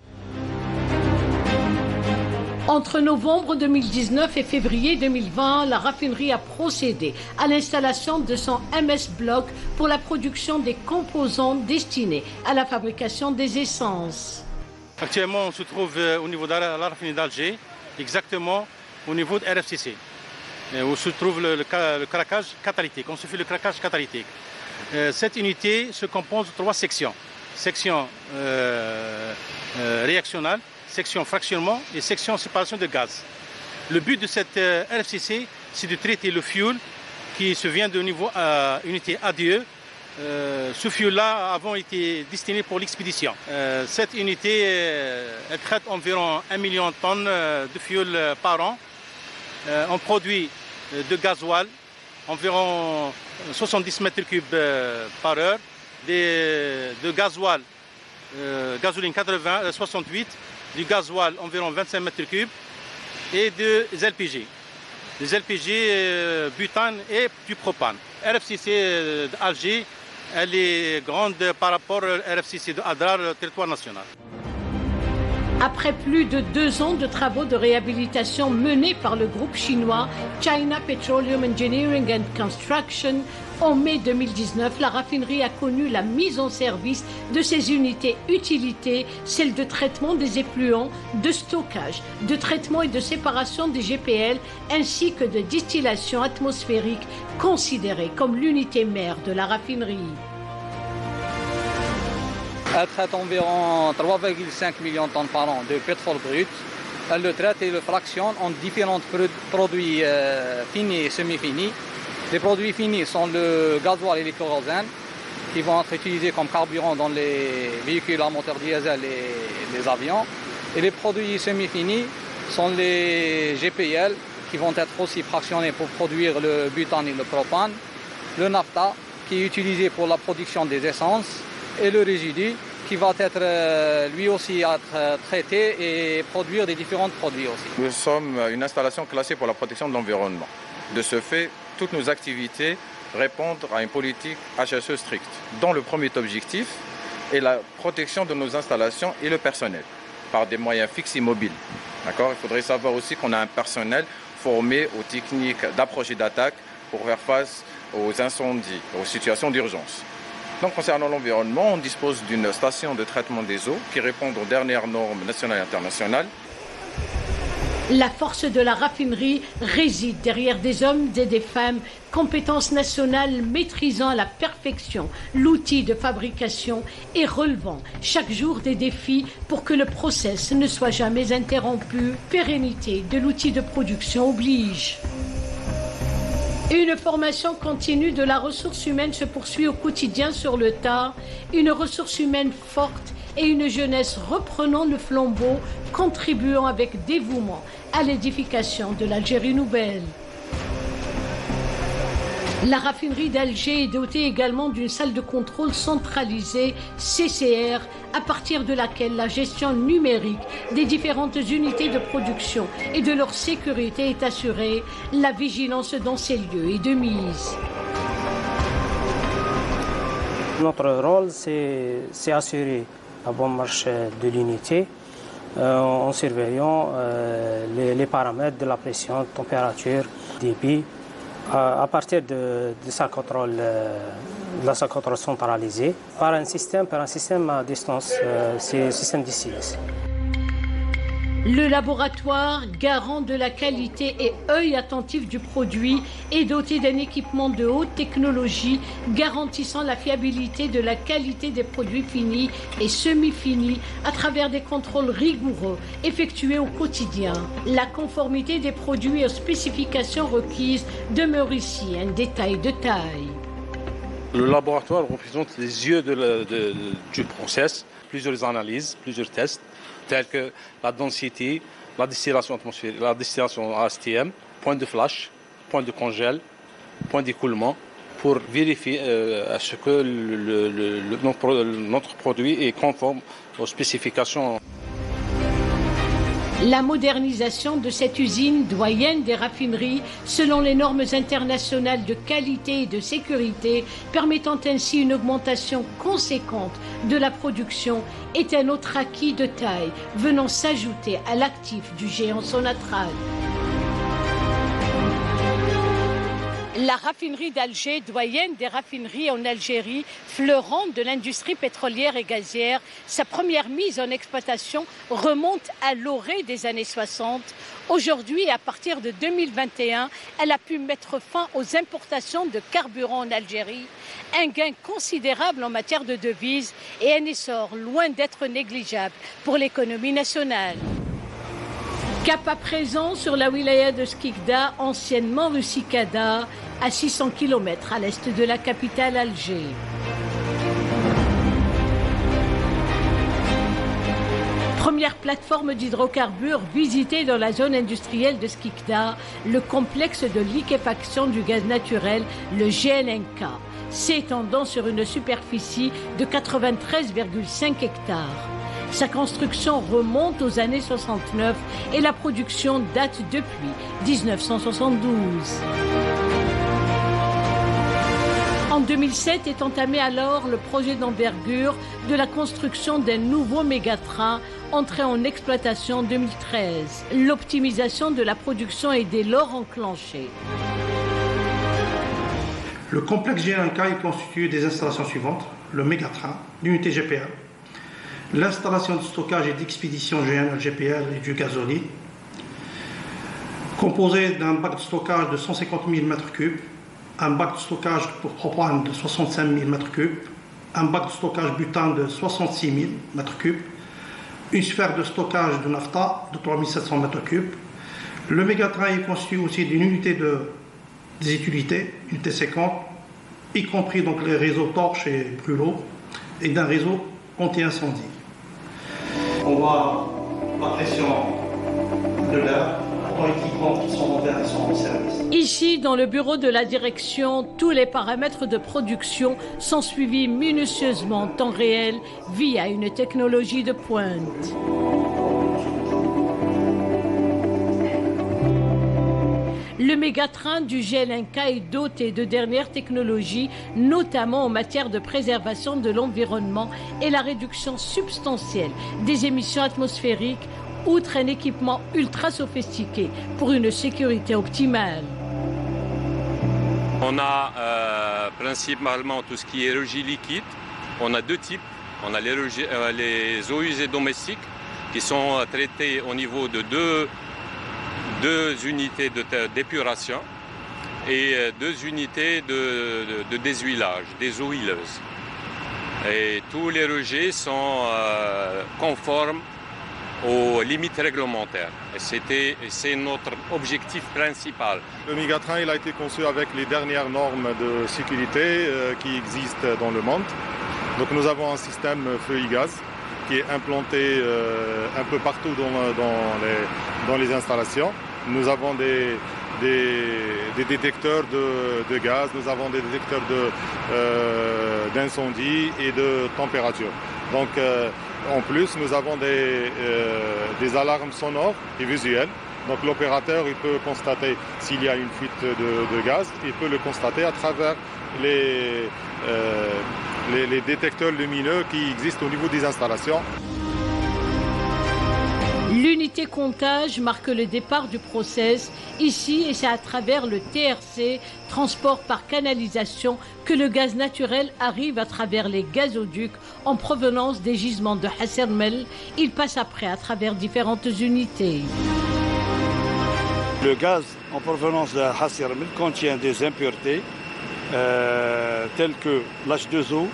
Entre novembre 2019 et février 2020, la raffinerie a procédé à l'installation de son MS Block pour la production des composants destinés à la fabrication des essences. Actuellement, on se trouve au niveau de la raffinerie d'Alger, exactement au niveau de RFCC, où se trouve le craquage catalytique. On se fait le craquage catalytique. Cette unité se compose de 3 sections. Section réactionnelle, section fractionnement et section séparation de gaz. Le but de cette RFCC, c'est de traiter le fuel qui se vient de niveau unité ADE. Ce fuel-là avant été destiné pour l'expédition. Cette unité elle traite environ 1 million de tonnes de fuel par an. On produit de gasoil, environ 70 mètres cubes par heure, de gasoil, gasoline 68, du gasoil environ 25 mètres cubes et des LPG. Des LPG, butane et du propane. RFCC d'Alger, elle est grande par rapport à RFCC d'Adrar, territoire national. Après plus de 2 ans de travaux de réhabilitation menés par le groupe chinois China Petroleum Engineering and Construction, en mai 2019, la raffinerie a connu la mise en service de ses unités utilités, celles de traitement des effluents, de stockage, de traitement et de séparation des GPL, ainsi que de distillation atmosphérique, considérée comme l'unité mère de la raffinerie. Elle traite environ 3,5 millions de tonnes par an de pétrole brut. Elle le traite et le fractionne en différents produits finis et semi-finis. Les produits finis sont le gasoil et l'hydrogène qui vont être utilisés comme carburant dans les véhicules à moteur diesel et les avions. Et les produits semi-finis sont les GPL qui vont être aussi fractionnés pour produire le butane et le propane. Le naphtha qui est utilisé pour la production des essences et le résidu qui va être lui aussi être traité et produire des différents produits aussi. Nous sommes une installation classée pour la protection de l'environnement. De ce fait, toutes nos activités répondent à une politique HSE stricte, dont le premier objectif est la protection de nos installations et le personnel par des moyens fixes et mobiles. D'accord ? Il faudrait savoir aussi qu'on a un personnel formé aux techniques d'approche et d'attaque pour faire face aux incendies, aux situations d'urgence. Donc, concernant l'environnement, on dispose d'une station de traitement des eaux qui répond aux dernières normes nationales et internationales. La force de la raffinerie réside derrière des hommes et des femmes, compétences nationales maîtrisant à la perfection l'outil de fabrication et relevant chaque jour des défis pour que le process ne soit jamais interrompu. Pérennité de l'outil de production oblige. Une formation continue de la ressource humaine se poursuit au quotidien sur le tas, une ressource humaine forte et une jeunesse reprenant le flambeau, contribuant avec dévouement à l'édification de l'Algérie nouvelle. La raffinerie d'Alger est dotée également d'une salle de contrôle centralisée, CCR, à partir de laquelle la gestion numérique des différentes unités de production et de leur sécurité est assurée. La vigilance dans ces lieux est de mise. Notre rôle, c'est assurer la bonne marche de l'unité en surveillant les paramètres de la pression, température, débit, à partir de sa contrôle centralisée par un système à distance, c'est le système DCS. Le laboratoire, garant de la qualité et œil attentif du produit, est doté d'un équipement de haute technologie garantissant la fiabilité de la qualité des produits finis et semi-finis à travers des contrôles rigoureux effectués au quotidien. La conformité des produits aux spécifications requises demeure ici un détail de taille. Le laboratoire représente les yeux du process, plusieurs analyses, plusieurs tests, tels que la densité, la distillation atmosphérique, la distillation ASTM, point de flash, point de congèle, point d'écoulement, pour vérifier à ce que notre produit est conforme aux spécifications. La modernisation de cette usine, doyenne des raffineries, selon les normes internationales de qualité et de sécurité, permettant ainsi une augmentation conséquente de la production, est un autre acquis de taille, venant s'ajouter à l'actif du géant Sonatrach. La raffinerie d'Alger, doyenne des raffineries en Algérie, fleurante de l'industrie pétrolière et gazière, sa première mise en exploitation remonte à l'orée des années 60. Aujourd'hui, à partir de 2021, elle a pu mettre fin aux importations de carburant en Algérie, un gain considérable en matière de devises et un essor loin d'être négligeable pour l'économie nationale. Cap à présent sur la wilaya de Skikda, anciennement Russikada, à 600 km à l'est de la capitale Alger. Première plateforme d'hydrocarbures visitée dans la zone industrielle de Skikda, le complexe de liquéfaction du gaz naturel, le GLNK, s'étendant sur une superficie de 93,5 hectares. Sa construction remonte aux années 69 et la production date depuis 1972. En 2007 est entamé alors le projet d'envergure de la construction d'un nouveau mégatrain entré en exploitation en 2013. L'optimisation de la production est dès lors enclenchée. Le complexe GLNK est constitué des installations suivantes: le mégatrain, l'unité GPL, l'installation de stockage et d'expédition GNL-GPL et du gazolide, composé d'un bac de stockage de 150 000 m3, un bac de stockage pour propane de 65 000 m3, un bac de stockage butane de 66 000 m3, une sphère de stockage de nafta de 3 700 m3. Le mégatrain est constitué aussi d'une unité des utilités, unité 50, y compris donc les réseaux torches et brûlots, et d'un réseau anti-incendie. On voit la pression de l'air pour l'équipement qui sont ouverts et sont en service. Ici, dans le bureau de la direction, tous les paramètres de production sont suivis minutieusement en temps réel via une technologie de pointe. Le mégatrain du GLNK est doté de dernières technologies, notamment en matière de préservation de l'environnement et la réduction substantielle des émissions atmosphériques, outre un équipement ultra sophistiqué pour une sécurité optimale. On a principalement tout ce qui est régie liquide. On a deux types. On a les eaux usées domestiques qui sont traitées au niveau de deux unités d'épuration et deux unités de déshuilage, des eaux huileuses. Et tous les rejets sont conformes aux limites réglementaires. Et c'est notre objectif principal. Le mégatrain il a été conçu avec les dernières normes de sécurité qui existent dans le monde. Donc nous avons un système feu-gaz qui est implanté un peu partout dans les installations. Nous avons des détecteurs de gaz, nous avons des détecteurs d'incendie et de température. Donc en plus, nous avons des alarmes sonores et visuelles. Donc l'opérateur il peut constater s'il y a une fuite de gaz, il peut le constater à travers les détecteurs lumineux qui existent au niveau des installations. L'unité comptage marque le départ du process. Ici, et c'est à travers le TRC, transport par canalisation, que le gaz naturel arrive à travers les gazoducs en provenance des gisements de Hassermel. Il passe après à travers différentes unités. Le gaz en provenance de Hassermel contient des impuretés telles que l'H2O,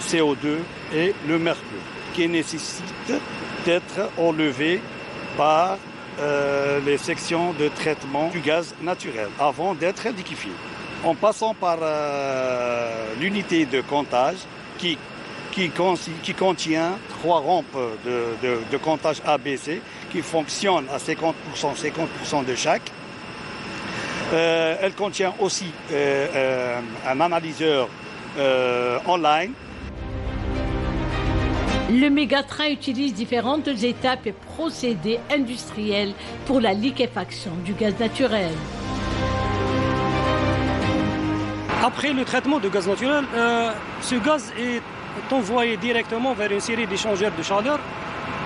CO2 et le mercure, qui nécessitent d'être enlevés par les sections de traitement du gaz naturel avant d'être liquéfié. En passant par l'unité de comptage qui contient 3 rampes de comptage ABC qui fonctionnent à 50% de chaque. Elle contient aussi un analyseur online. Le mégatrain utilise différentes étapes et procédés industriels pour la liquéfaction du gaz naturel. Après le traitement de gaz naturel, ce gaz est envoyé directement vers une série d'échangeurs de chaleur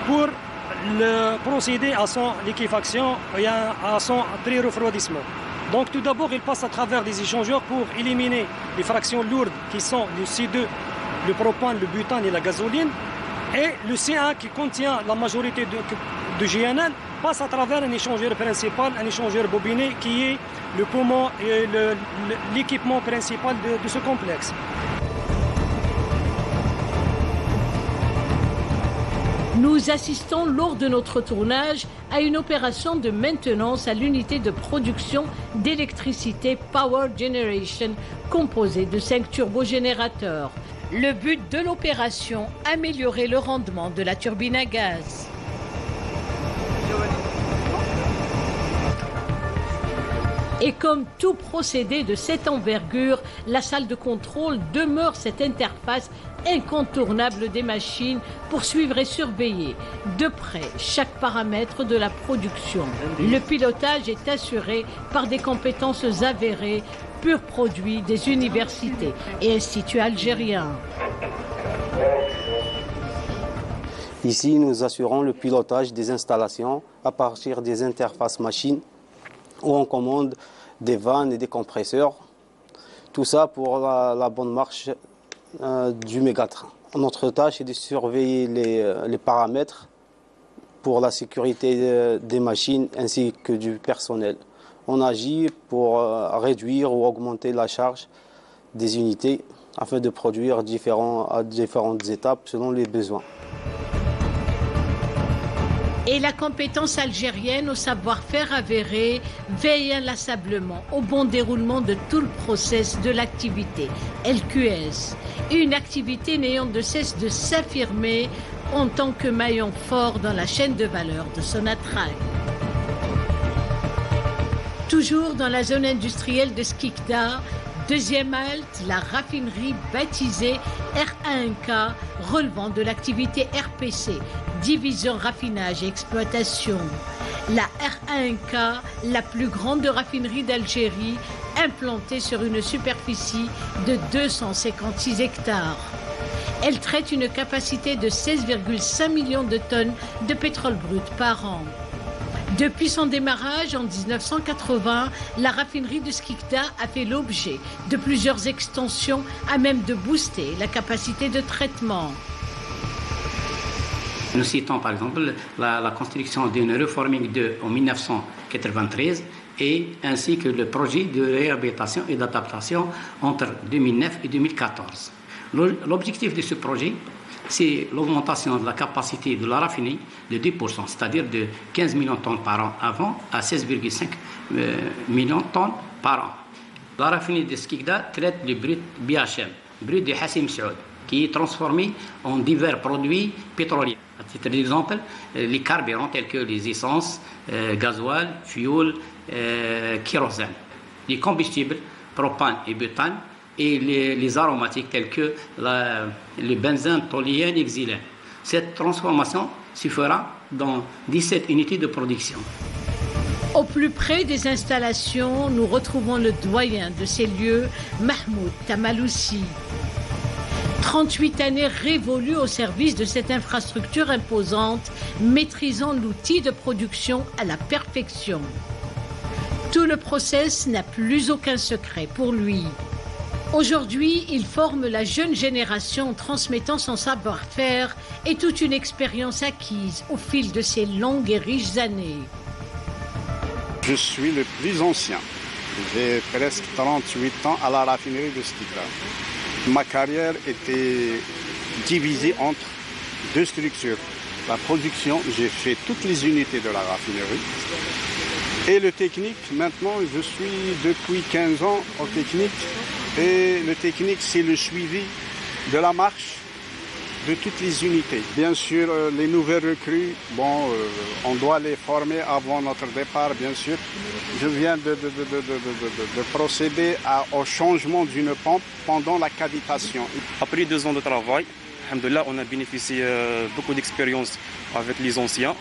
pour procéder à son liquéfaction et à son pré-refroidissement. Donc tout d'abord, il passe à travers des échangeurs pour éliminer les fractions lourdes qui sont le C2, le propane, le butane et la gasoline. Et le C1 qui contient la majorité de GNL passe à travers un échangeur principal, un échangeur bobiné qui est le poumon et l'équipement principal de ce complexe. Nous assistons lors de notre tournage à une opération de maintenance à l'unité de production d'électricité Power Generation composée de 5 turbogénérateurs. Le but de l'opération, améliorer le rendement de la turbine à gaz. Et comme tout procédé de cette envergure, la salle de contrôle demeure cette interface incontournable des machines pour suivre et surveiller de près chaque paramètre de la production. Le pilotage est assuré par des compétences avérées, pur produit des universités et instituts algériens. Ici, nous assurons le pilotage des installations à partir des interfaces machines où on commande des vannes et des compresseurs. Tout ça pour la bonne marche du mégatrain. Notre tâche est de surveiller les paramètres pour la sécurité des machines ainsi que du personnel. On agit pour réduire ou augmenter la charge des unités afin de produire à différentes étapes selon les besoins. Et la compétence algérienne au savoir-faire avéré veille inlassablement au bon déroulement de tout le process de l'activité LQS. Une activité n'ayant de cesse de s'affirmer en tant que maillon fort dans la chaîne de valeur de Sonatrach. Toujours dans la zone industrielle de Skikda, deuxième halte, la raffinerie baptisée R1K, relevant de l'activité RPC, division raffinage et exploitation. La R1K, la plus grande raffinerie d'Algérie, implantée sur une superficie de 256 hectares. Elle traite une capacité de 16,5 millions de tonnes de pétrole brut par an. Depuis son démarrage en 1980, la raffinerie de Skikda a fait l'objet de plusieurs extensions à même de booster la capacité de traitement. Nous citons par exemple la construction d'une reforming 2 en 1993 et ainsi que le projet de réhabilitation et d'adaptation entre 2009 et 2014. L'objectif de ce projet, c'est l'augmentation de la capacité de la raffinerie de 10%, c'est-à-dire de 15 millions de tonnes par an avant à 16,5 millions de tonnes par an. La raffinerie de Skikda traite le brut BHM, brut de Hassim Saoud, qui est transformé en divers produits pétroliers. À titre d'exemple, les carburants tels que les essences, gasoil, fioul, kérosène, les combustibles, propane et butane, et les aromatiques tels que le benzène, toluène et xylène. Cette transformation se fera dans 17 unités de production. Au plus près des installations, nous retrouvons le doyen de ces lieux, Mahmoud Tamaloussi. 38 années révolues au service de cette infrastructure imposante, maîtrisant l'outil de production à la perfection. Tout le process n'a plus aucun secret pour lui. Aujourd'hui, il forme la jeune génération en transmettant son savoir-faire et toute une expérience acquise au fil de ces longues et riches années. Je suis le plus ancien. J'ai presque 38 ans à la raffinerie de Skikda. Ma carrière était divisée entre deux structures. La production, j'ai fait toutes les unités de la raffinerie. Et le technique, maintenant, je suis depuis 15 ans au technique. Et le technique, c'est le suivi de la marche de toutes les unités. Bien sûr, les nouvelles recrues, on doit les former avant notre départ, bien sûr. Je viens de procéder au changement d'une pompe pendant la cavitation. Après 2 ans de travail, alhamdoulilah, on a bénéficié beaucoup d'expérience avec les anciens.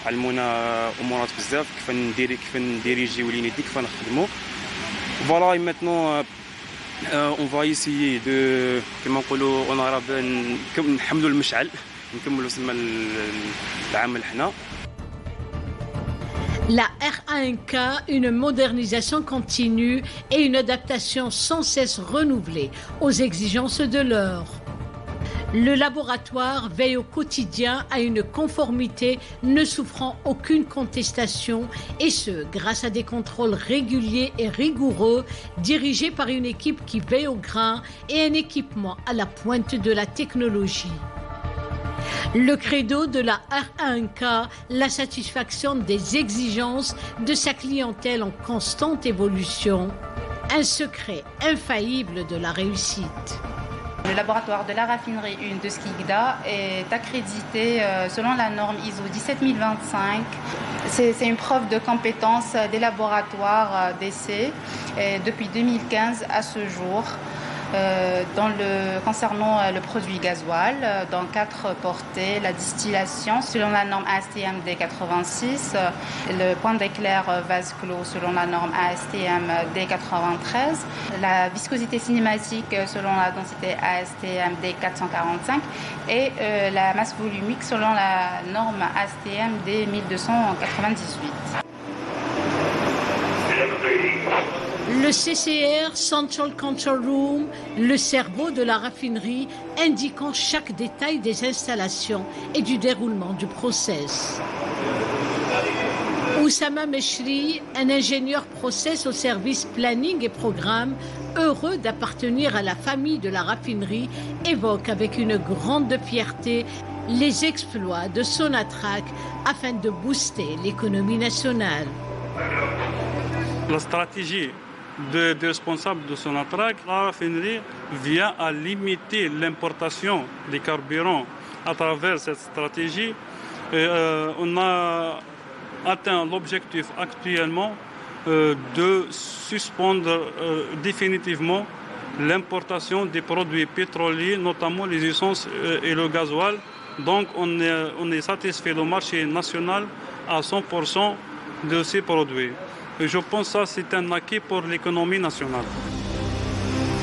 علمونا امورات بزاف كيف نديريجيو لينيتي كيف نخدموا. Voilà, et maintenant on va essayer de كما نقولوا on aura نحملوا المشعل نكملوا سما العمل حنا. La R1K, une modernisation continue et une adaptation sans cesse renouvelée aux exigences de l'heure. Le laboratoire veille au quotidien à une conformité ne souffrant aucune contestation, et ce, grâce à des contrôles réguliers et rigoureux dirigés par une équipe qui veille au grain et un équipement à la pointe de la technologie. Le credo de la R1K, la satisfaction des exigences de sa clientèle en constante évolution, un secret infaillible de la réussite. Le laboratoire de la raffinerie 1 de Skikda est accrédité selon la norme ISO 17025. C'est une preuve de compétence des laboratoires d'essai depuis 2015 à ce jour. Concernant le produit gasoil, dans 4 portées, la distillation selon la norme ASTM D86, le point d'éclair vase clos selon la norme ASTM D93, la viscosité cinématique selon la densité ASTM D445 et la masse volumique selon la norme ASTM D1298. Le CCR, Central Control Room, le cerveau de la raffinerie, indiquant chaque détail des installations et du déroulement du process. Oussama Meshri, un ingénieur process au service planning et programme, heureux d'appartenir à la famille de la raffinerie, évoque avec une grande fierté les exploits de Sonatrach afin de booster l'économie nationale. La stratégie des responsables de Sonatrach, la raffinerie vient à limiter l'importation des carburants à travers cette stratégie. On a atteint l'objectif actuellement de suspendre définitivement l'importation des produits pétroliers, notamment les essences et le gasoil. Donc on est satisfait du marché national à 100% de ces produits. Et je pense que ça, c'est un acquis pour l'économie nationale.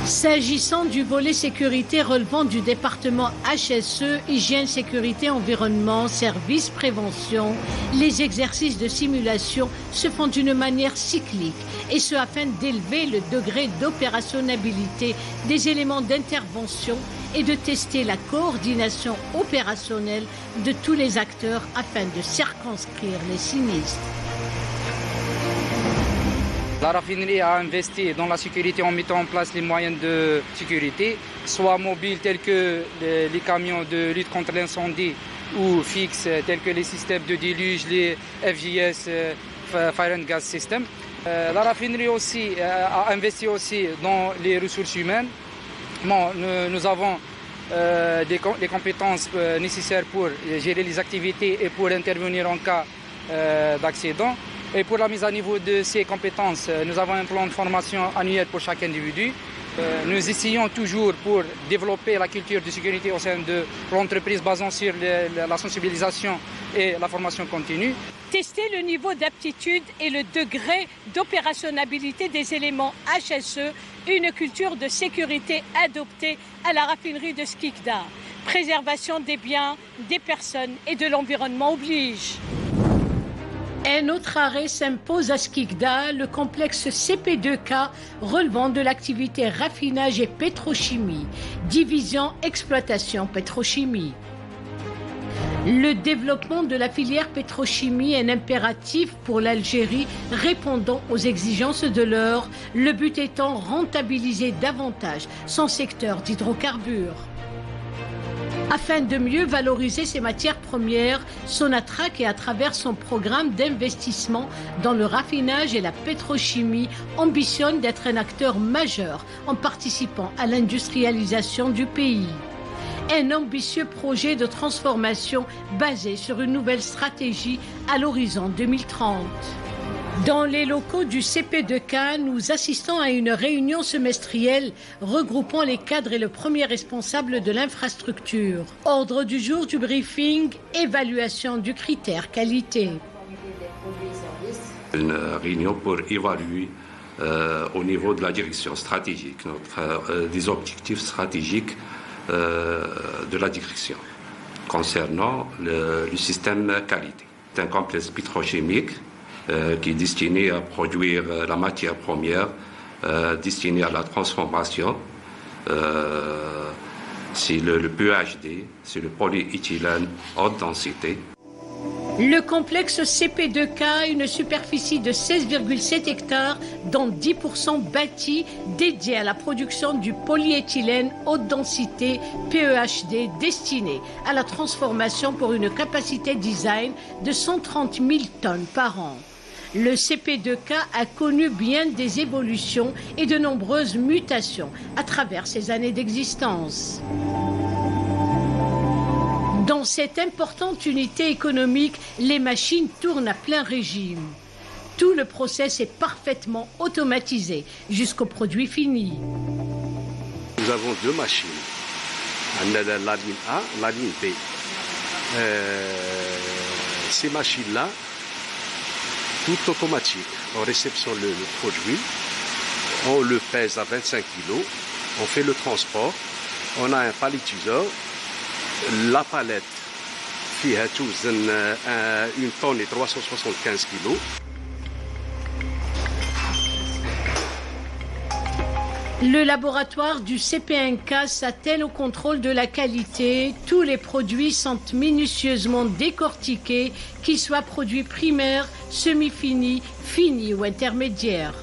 S'agissant du volet sécurité relevant du département HSE, Hygiène, Sécurité, Environnement, Services, Prévention, les exercices de simulation se font d'une manière cyclique, et ce afin d'élever le degré d'opérationnalité des éléments d'intervention et de tester la coordination opérationnelle de tous les acteurs afin de circonscrire les sinistres. La raffinerie a investi dans la sécurité en mettant en place les moyens de sécurité, soit mobiles tels que les camions de lutte contre l'incendie ou fixes tels que les systèmes de déluge, les FGS, Fire and Gas System. La raffinerie aussi a investi aussi dans les ressources humaines. Bon, nous avons les compétences nécessaires pour gérer les activités et pour intervenir en cas d'accident. Et pour la mise à niveau de ces compétences, nous avons un plan de formation annuel pour chaque individu. Nous essayons toujours pour développer la culture de sécurité au sein de l'entreprise basant sur la sensibilisation et la formation continue. Tester le niveau d'aptitude et le degré d'opérationnalité des éléments HSE, une culture de sécurité adoptée à la raffinerie de Skikda. Préservation des biens, des personnes et de l'environnement oblige. Un autre arrêt s'impose à Skikda, le complexe CP2K relevant de l'activité raffinage et pétrochimie, division exploitation pétrochimie. Le développement de la filière pétrochimie est un impératif pour l'Algérie répondant aux exigences de l'heure, le but étant rentabiliser davantage son secteur d'hydrocarbures. Afin de mieux valoriser ces matières premières, Sonatrach et à travers son programme d'investissement dans le raffinage et la pétrochimie ambitionne d'être un acteur majeur en participant à l'industrialisation du pays. Un ambitieux projet de transformation basé sur une nouvelle stratégie à l'horizon 2030. Dans les locaux du CP2K, nous assistons à une réunion semestrielle regroupant les cadres et le premier responsable de l'infrastructure. Ordre du jour du briefing, évaluation du critère qualité. Une réunion pour évaluer au niveau de la direction stratégique, des objectifs stratégiques de la direction concernant le système qualité. C'est un complexe pétrochimique qui est destiné à produire la matière première, destinée à la transformation. C'est le PEHD, c'est le polyéthylène haute densité. Le complexe CP2K, une superficie de 16,7 hectares, dont 10% bâti, dédié à la production du polyéthylène haute densité PEHD, destiné à la transformation pour une capacité design de 130 000 tonnes par an. Le CP2K a connu bien des évolutions et de nombreuses mutations à travers ses années d'existence. Dans cette importante unité économique, les machines tournent à plein régime. Tout le process est parfaitement automatisé jusqu'au produit fini. Nous avons deux machines, la ligne A, la ligne B. Ces machines-là, tout automatique. On réceptionne le produit, on le pèse à 25 kg, on fait le transport, on a un palettiseur. La palette fait une tonne et 375 kg. Le laboratoire du CP1K s'attelle au contrôle de la qualité. Tous les produits sont minutieusement décortiqués, qu'ils soient produits primaires, semi-finis, finis ou intermédiaires.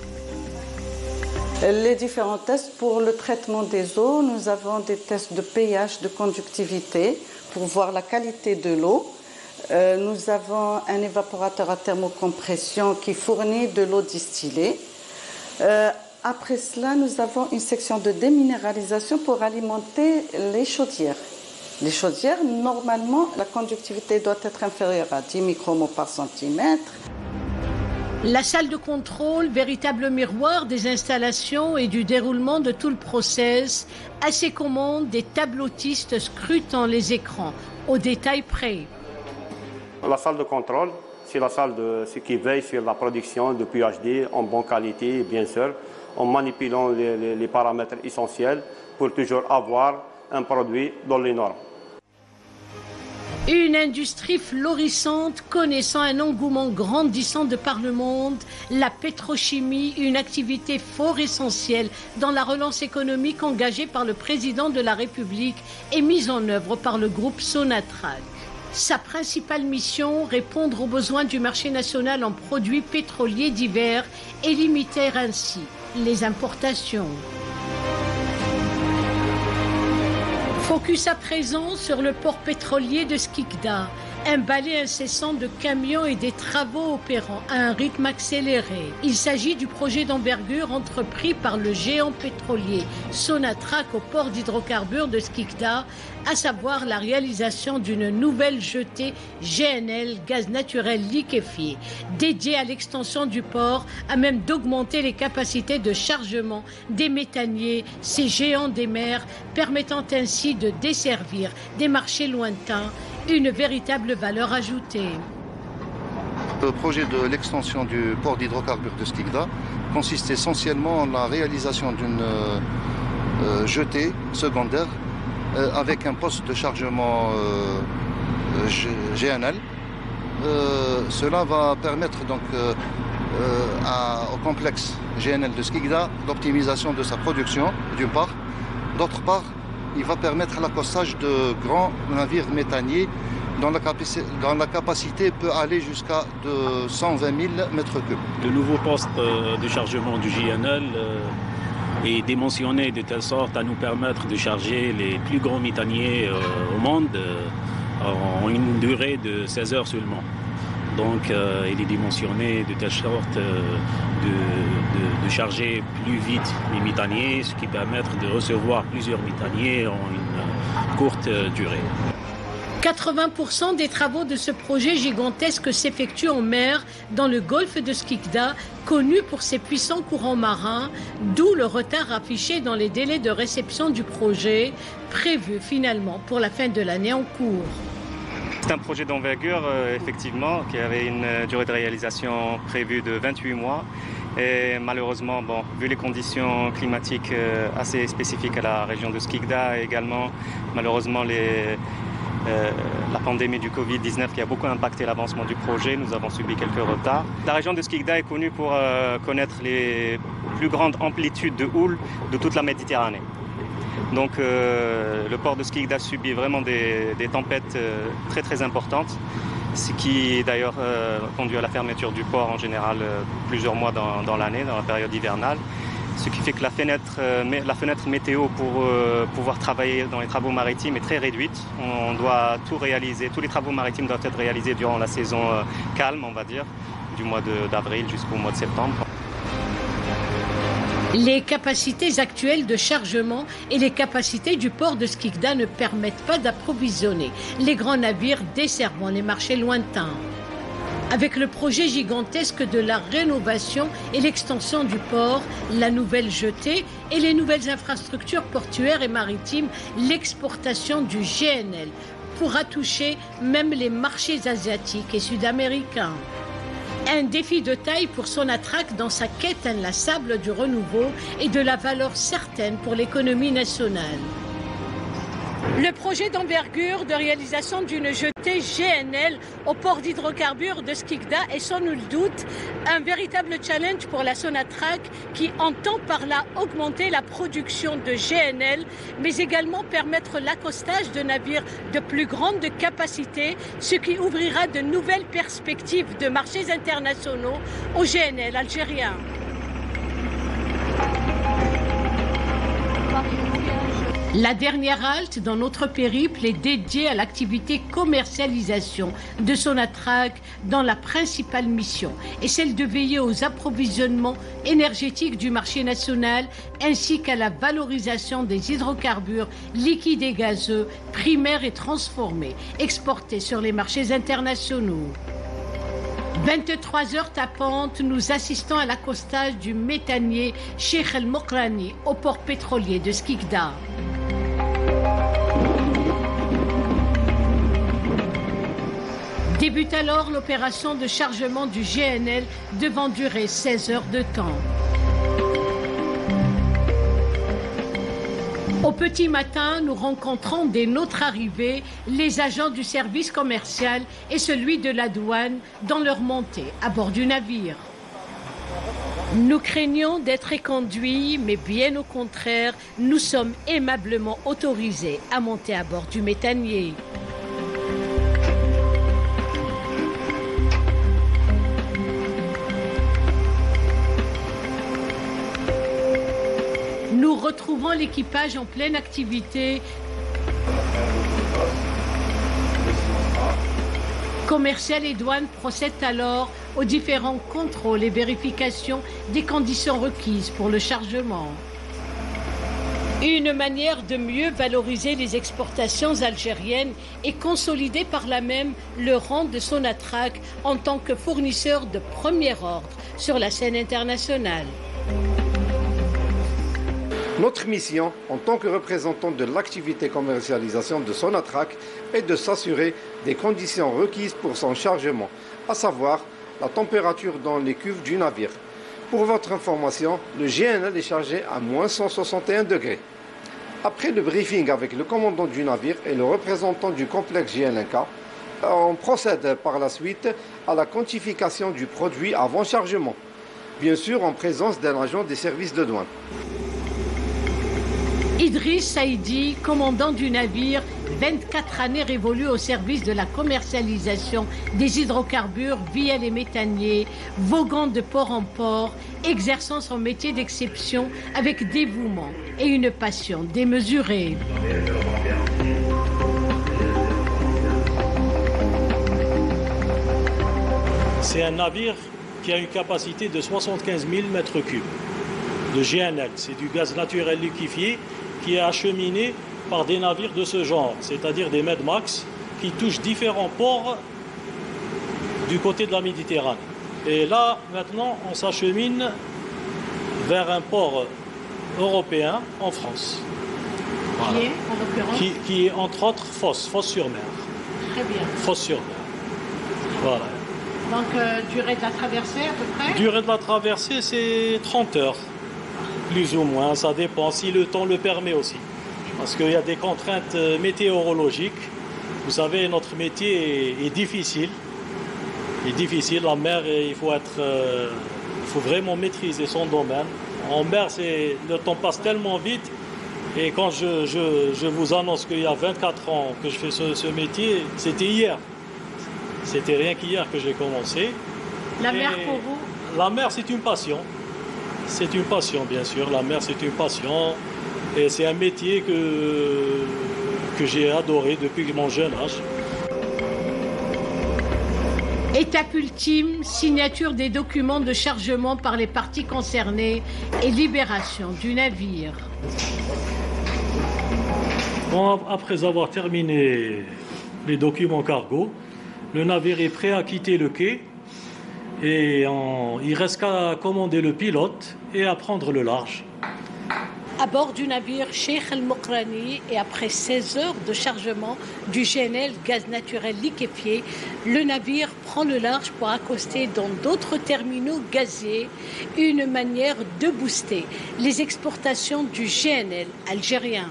Les différents tests pour le traitement des eaux, nous avons des tests de pH, de conductivité pour voir la qualité de l'eau. Nous avons un évaporateur à thermocompression qui fournit de l'eau distillée. Après cela, nous avons une section de déminéralisation pour alimenter les chaudières. Les chaudières, normalement, la conductivité doit être inférieure à 10 micromole par centimètre. La salle de contrôle, véritable miroir des installations et du déroulement de tout le process, à ses commandes, des tableautistes scrutant les écrans, au détail près. La salle de contrôle, c'est la salle qui veille sur la production de PEHD en bonne qualité, bien sûr, en manipulant les paramètres essentiels pour toujours avoir un produit dans les normes. Une industrie florissante connaissant un engouement grandissant de par le monde, la pétrochimie, une activité fort essentielle dans la relance économique engagée par le président de la République et mise en œuvre par le groupe Sonatrach. Sa principale mission, répondre aux besoins du marché national en produits pétroliers divers et limiter ainsi les importations. Focus à présent sur le port pétrolier de Skikda, un balai incessant de camions et des travaux opérant à un rythme accéléré. Il s'agit du projet d'envergure entrepris par le géant pétrolier Sonatrach au port d'hydrocarbures de Skikda, à savoir la réalisation d'une nouvelle jetée GNL, gaz naturel liquéfié, dédiée à l'extension du port, à même d'augmenter les capacités de chargement des méthaniers, ces géants des mers, permettant ainsi de desservir des marchés lointains, une véritable valeur ajoutée. Le projet de l'extension du port d'hydrocarbures de Skikda consiste essentiellement en la réalisation d'une jetée secondaire avec un poste de chargement GNL. Cela va permettre donc au complexe GNL de Skikda l'optimisation de sa production d'une part. D'autre part, il va permettre l'accostage de grands navires méthaniers dont la capacité peut aller jusqu'à 120 000 m3. Le nouveau poste de chargement du GNL est dimensionné de telle sorte à nous permettre de charger les plus grands méthaniers au monde en une durée de 16 heures seulement. Donc il est dimensionné de telle sorte de charger plus vite les méthaniers, ce qui permet de recevoir plusieurs méthaniers en une courte durée. 80% des travaux de ce projet gigantesque s'effectuent en mer, dans le golfe de Skikda, connu pour ses puissants courants marins, d'où le retard affiché dans les délais de réception du projet, prévu finalement pour la fin de l'année en cours. C'est un projet d'envergure, effectivement, qui avait une durée de réalisation prévue de 28 mois. Et malheureusement, vu les conditions climatiques assez spécifiques à la région de Skikda et également, malheureusement, la pandémie du Covid-19 qui a beaucoup impacté l'avancement du projet, nous avons subi quelques retards. La région de Skikda est connue pour connaître les plus grandes amplitudes de houle de toute la Méditerranée. Donc le port de Skikda subit vraiment des tempêtes très très importantes, ce qui d'ailleurs conduit à la fermeture du port en général plusieurs mois dans l'année, dans la période hivernale. Ce qui fait que la fenêtre météo pour pouvoir travailler dans les travaux maritimes est très réduite. On doit tout réaliser, tous les travaux maritimes doivent être réalisés durant la saison calme, on va dire, du mois d'avril jusqu'au mois de septembre. Les capacités actuelles de chargement et les capacités du port de Skikda ne permettent pas d'approvisionner les grands navires desservant les marchés lointains. Avec le projet gigantesque de la rénovation et l'extension du port, la nouvelle jetée et les nouvelles infrastructures portuaires et maritimes, l'exportation du GNL pourra toucher même les marchés asiatiques et sud-américains. Un défi de taille pour Sonatrach dans sa quête inlassable du renouveau et de la valeur certaine pour l'économie nationale. Le projet d'envergure de réalisation d'une jetée GNL au port d'hydrocarbures de Skikda est sans nul doute un véritable challenge pour la Sonatrach qui entend par là augmenter la production de GNL, mais également permettre l'accostage de navires de plus grande capacité, ce qui ouvrira de nouvelles perspectives de marchés internationaux au GNL algérien. La dernière halte dans notre périple est dédiée à l'activité commercialisation de Sonatrach dans la principale mission et celle de veiller aux approvisionnements énergétiques du marché national ainsi qu'à la valorisation des hydrocarbures liquides et gazeux, primaires et transformés, exportés sur les marchés internationaux. 23 heures tapantes, nous assistons à l'accostage du méthanier Cheikh El Mokrani au port pétrolier de Skikda. Débute alors l'opération de chargement du GNL devant durer 16 heures de temps. Au petit matin, nous rencontrons dès notre arrivée les agents du service commercial et celui de la douane dans leur montée à bord du navire. Nous craignons d'être éconduits, mais bien au contraire, nous sommes aimablement autorisés à monter à bord du méthanier. Nous retrouvons l'équipage en pleine activité. Commercial et douane procèdent alors aux différents contrôles et vérifications des conditions requises pour le chargement. Une manière de mieux valoriser les exportations algériennes et consolider par là même le rang de Sonatrach en tant que fournisseur de premier ordre sur la scène internationale. Notre mission, en tant que représentant de l'activité commercialisation de Sonatrach, est de s'assurer des conditions requises pour son chargement, à savoir la température dans les cuves du navire. Pour votre information, le GNL est chargé à moins 161 degrés. Après le briefing avec le commandant du navire et le représentant du complexe GNLK, on procède par la suite à la quantification du produit avant chargement, bien sûr en présence d'un agent des services de douane. Idriss Saïdi, commandant du navire, 24 années révolues au service de la commercialisation des hydrocarbures via les méthaniers, voguant de port en port, exerçant son métier d'exception avec dévouement et une passion démesurée. C'est un navire qui a une capacité de 75 000 mètres cubes de GNL. C'est du gaz naturel liquéfié qui est acheminé par des navires de ce genre, c'est-à-dire des Medmax qui touchent différents ports du côté de la Méditerranée. Et là, maintenant, on s'achemine vers un port européen en France. Voilà. Qui est, en l'occurrence qui est, entre autres, Fos-sur-Mer. Très bien. Fos-sur-Mer. Voilà. Donc, durée de la traversée, à peu près? Durée de la traversée, c'est 30 heures. Plus ou moins, ça dépend, si le temps le permet aussi. Parce qu'il y a des contraintes météorologiques. Vous savez, notre métier est difficile. La mer, il faut vraiment maîtriser son domaine. En mer, le temps passe tellement vite. Et quand je vous annonce qu'il y a 24 ans que je fais ce métier, c'était hier. C'était rien qu'hier que j'ai commencé. La mer pour vous? La mer, c'est une passion. C'est une passion, bien sûr. La mer, c'est une passion. Et c'est un métier que j'ai adoré depuis mon jeune âge. Étape ultime, signature des documents de chargement par les parties concernées et libération du navire. Bon, après avoir terminé les documents cargo, le navire est prêt à quitter le quai et il reste qu'à commander le pilote et à prendre le large. À bord du navire Cheikh El Mokrani et après 16 heures de chargement du GNL gaz naturel liquéfié, le navire prend le large pour accoster dans d'autres terminaux gaziers, une manière de booster les exportations du GNL algérien.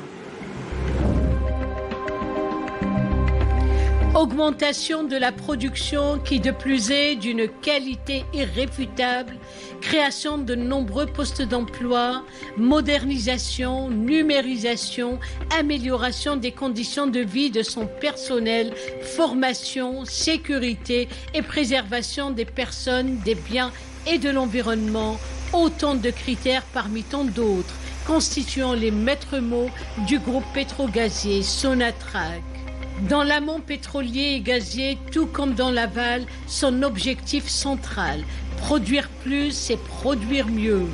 Augmentation de la production qui de plus est d'une qualité irréfutable, création de nombreux postes d'emploi, modernisation, numérisation, amélioration des conditions de vie de son personnel, formation, sécurité et préservation des personnes, des biens et de l'environnement, autant de critères parmi tant d'autres, constituant les maîtres mots du groupe pétrogazier Sonatrach. Dans l'amont pétrolier et gazier, tout comme dans l'aval, son objectif central, produire plus et produire mieux.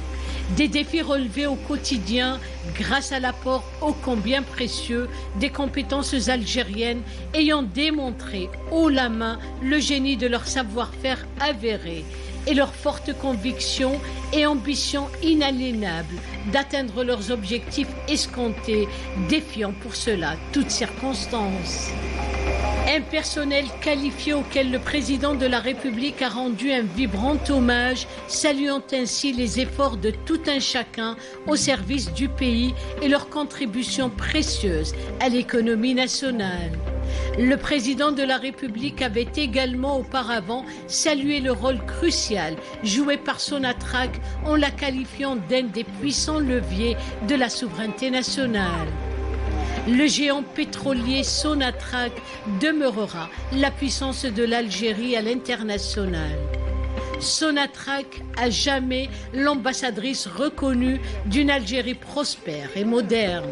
Des défis relevés au quotidien grâce à l'apport ô combien précieux des compétences algériennes ayant démontré haut la main le génie de leur savoir-faire avéré et leur forte conviction et ambition inaliénable d'atteindre leurs objectifs escomptés, défiant pour cela toutes circonstances. Un personnel qualifié auquel le président de la République a rendu un vibrant hommage, saluant ainsi les efforts de tout un chacun au service du pays et leur contribution précieuse à l'économie nationale. Le président de la République avait également auparavant salué le rôle crucial joué par Sonatrach en la qualifiant d'un des puissants leviers de la souveraineté nationale. Le géant pétrolier Sonatrach demeurera la puissance de l'Algérie à l'international. Sonatrach à jamais l'ambassadrice reconnue d'une Algérie prospère et moderne.